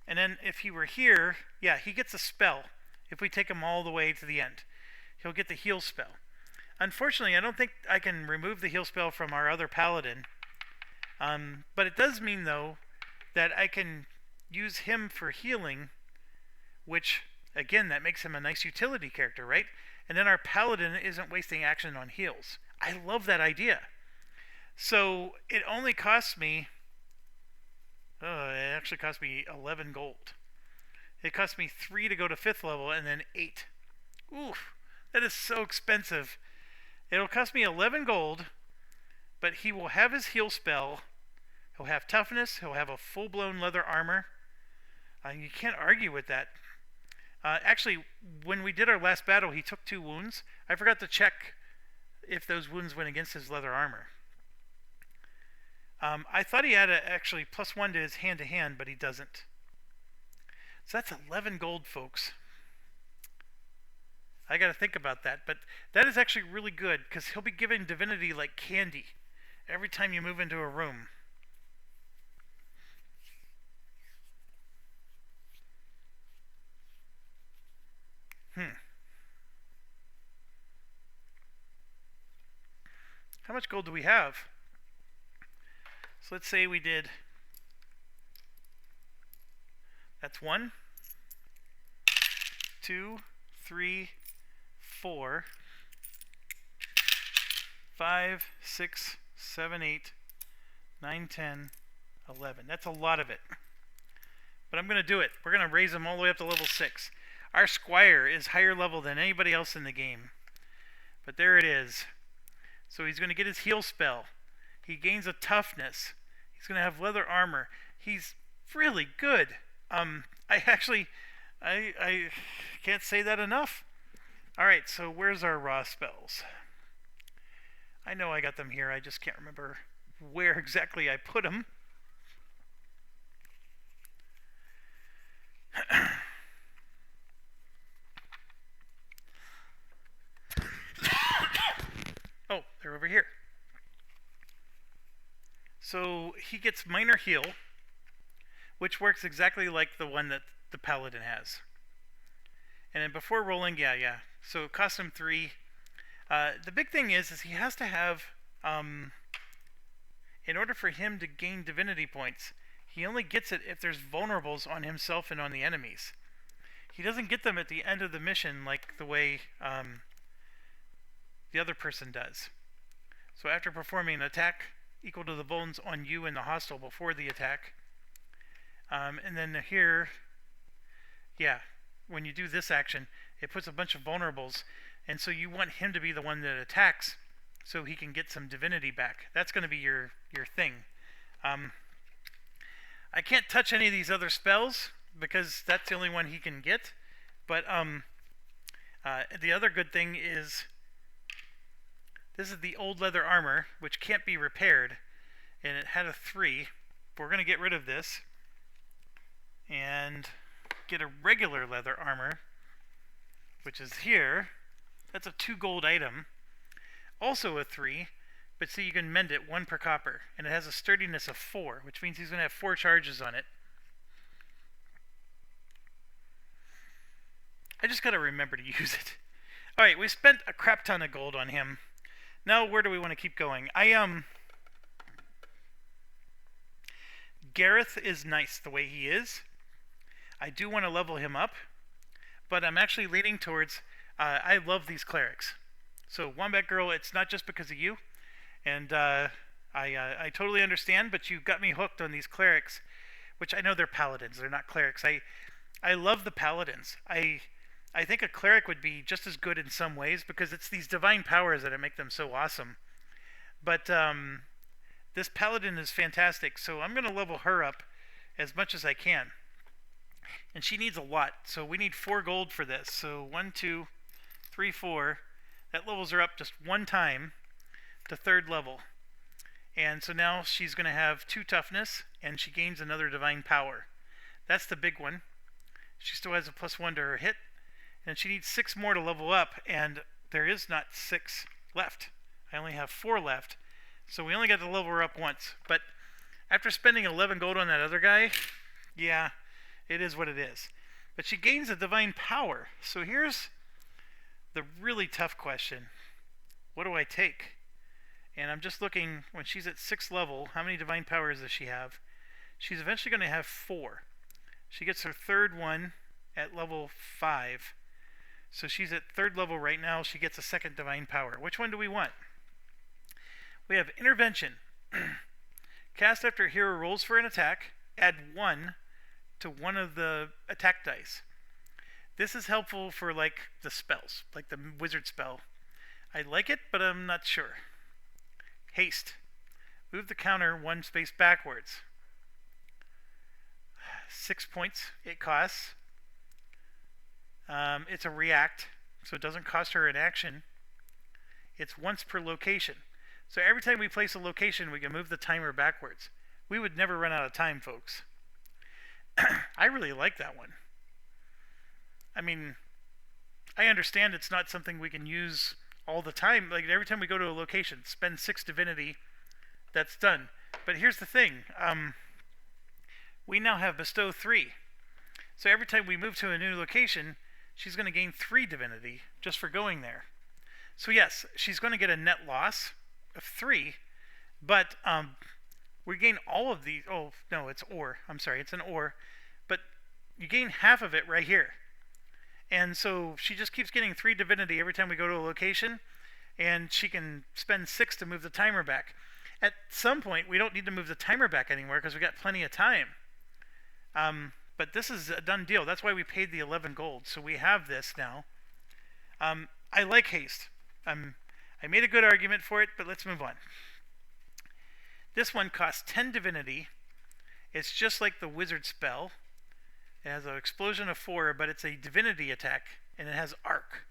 Speaker 1: then if he were here, yeah, he gets a spell. If we take him all the way to the end, he'll get the heal spell. Unfortunately, I don't think I can remove the heal spell from our other paladin. But it does mean, though, that I can use him for healing, which, again, that makes him a nice utility character, right? And then our paladin isn't wasting action on heals. I love that idea. So it only costs me, it actually cost me 11 gold. It cost me 3 to go to 5th level and then 8. Oof, that is so expensive. It'll cost me 11 gold, but he will have his heal spell. He'll have toughness. He'll have a full-blown leather armor. You can't argue with that. Actually, when we did our last battle, he took 2 wounds. I forgot to check if those wounds went against his leather armor. I thought he had actually +1 to his hand-to-hand, but he doesn't. So that's 11 gold, folks. I gotta think about that, but that is actually really good, because he'll be giving divinity like candy every time you move into a room. How much gold do we have? So let's say we did... That's 1, 2, 3, 4, 5, 6, 7, 8, 9, 10, 11. That's a lot of it. But I'm going to do it. We're going to raise them all the way up to level 6. Our squire is higher level than anybody else in the game. But there it is. So he's going to get his heal spell. He gains a toughness. He's going to have leather armor. He's really good. I can't say that enough. Alright, so where's our raw spells? I know I got them here. I just can't remember where exactly I put them. Oh, they're over here. So he gets minor heal, which works exactly like the one that the paladin has. And then before rolling, yeah. So it costs him 3. The big thing is he has to have, in order for him to gain divinity points, he only gets it if there's vulnerables on himself and on the enemies. He doesn't get them at the end of the mission like the way the other person does. So after performing an attack equal to the vulns on you and the hostile before the attack, and then here, yeah, when you do this action, it puts a bunch of vulnerables, and so you want him to be the one that attacks so he can get some divinity back. That's going to be your thing. I can't touch any of these other spells because that's the only one he can get, but the other good thing is this is the old leather armor, which can't be repaired, and it had a 3. We're going to get rid of this and get a regular leather armor, which is here. That's a 2 gold item. Also a 3, but see, you can mend it 1 per copper, and it has a sturdiness of 4, which means he's going to have 4 charges on it. I just got to remember to use it. Alright, we spent a crap ton of gold on him. Now, where do we want to keep going? Gareth is nice the way he is. I do want to level him up, but I'm actually leaning towards, I love these clerics. So, Wombat Girl, it's not just because of you, and I totally understand, but you got me hooked on these clerics, which I know they're paladins, they're not clerics. I love the paladins. I think a cleric would be just as good in some ways because it's these divine powers that make them so awesome. But this paladin is fantastic, so I'm going to level her up as much as I can. And she needs a lot, so we need 4 gold for this. So 1, 2, 3, 4. That levels her up just 1 time to 3rd level. And so now she's going to have 2 toughness, and she gains another divine power. That's the big one. She still has a +1 to her hit. And she needs 6 more to level up, and there is not 6 left. I only have 4 left, so we only got to level her up once. But after spending 11 gold on that other guy, yeah, it is what it is. But she gains a divine power. So here's the really tough question. What do I take? And I'm just looking, when she's at 6th level, how many divine powers does she have? She's eventually going to have 4. She gets her 3rd one at level 5. So she's at 3rd level right now. She gets a 2nd divine power. Which one do we want? We have intervention. Cast after a hero rolls for an attack. Add 1 to one of the attack dice. This is helpful for like the spells, like the wizard spell. I like it, but I'm not sure. Haste. Move the counter 1 space backwards. 6 points it costs. It's a react, so it doesn't cost her an action. It's once per location. So every time we place a location, we can move the timer backwards. We would never run out of time, folks. I really like that one. I mean, I understand it's not something we can use all the time. Like every time we go to a location, spend 6 divinity, that's done. But here's the thing. We now have bestow 3. So every time we move to a new location, she's going to gain 3 divinity just for going there. So yes, she's going to get a net loss of 3, but we gain all of these. Oh, no, it's ore. I'm sorry, it's an ore. But you gain half of it right here. And so she just keeps getting 3 divinity every time we go to a location, and she can spend 6 to move the timer back. At some point, we don't need to move the timer back anymore because we got plenty of time. But this is a done deal. That's why we paid the 11 gold. So we have this now. I like haste. I made a good argument for it, but let's move on. This one costs 10 divinity. It's just like the wizard spell. It has an explosion of 4, but it's a divinity attack, and it has arc.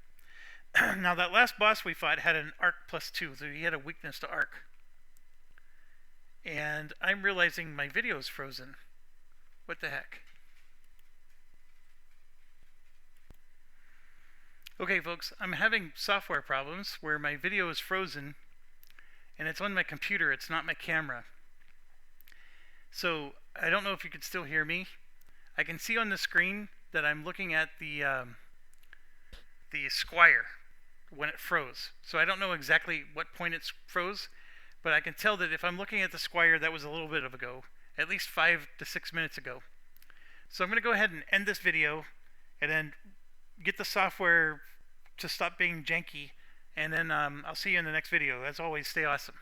Speaker 1: Now that last boss we fought had an arc plus 2, so he had a weakness to arc. And I'm realizing my video is frozen. What the heck? Okay, folks, I'm having software problems where my video is frozen, and it's on my computer, it's not my camera. So I don't know if you could still hear me. I can see on the screen that I'm looking at the squire when it froze. So I don't know exactly what point it froze, but I can tell that if I'm looking at the squire, that was a little bit ago, at least 5 to 6 minutes ago. So I'm going to go ahead and end this video, and then get the software to stop being janky, and then I'll see you in the next video. As always, stay awesome.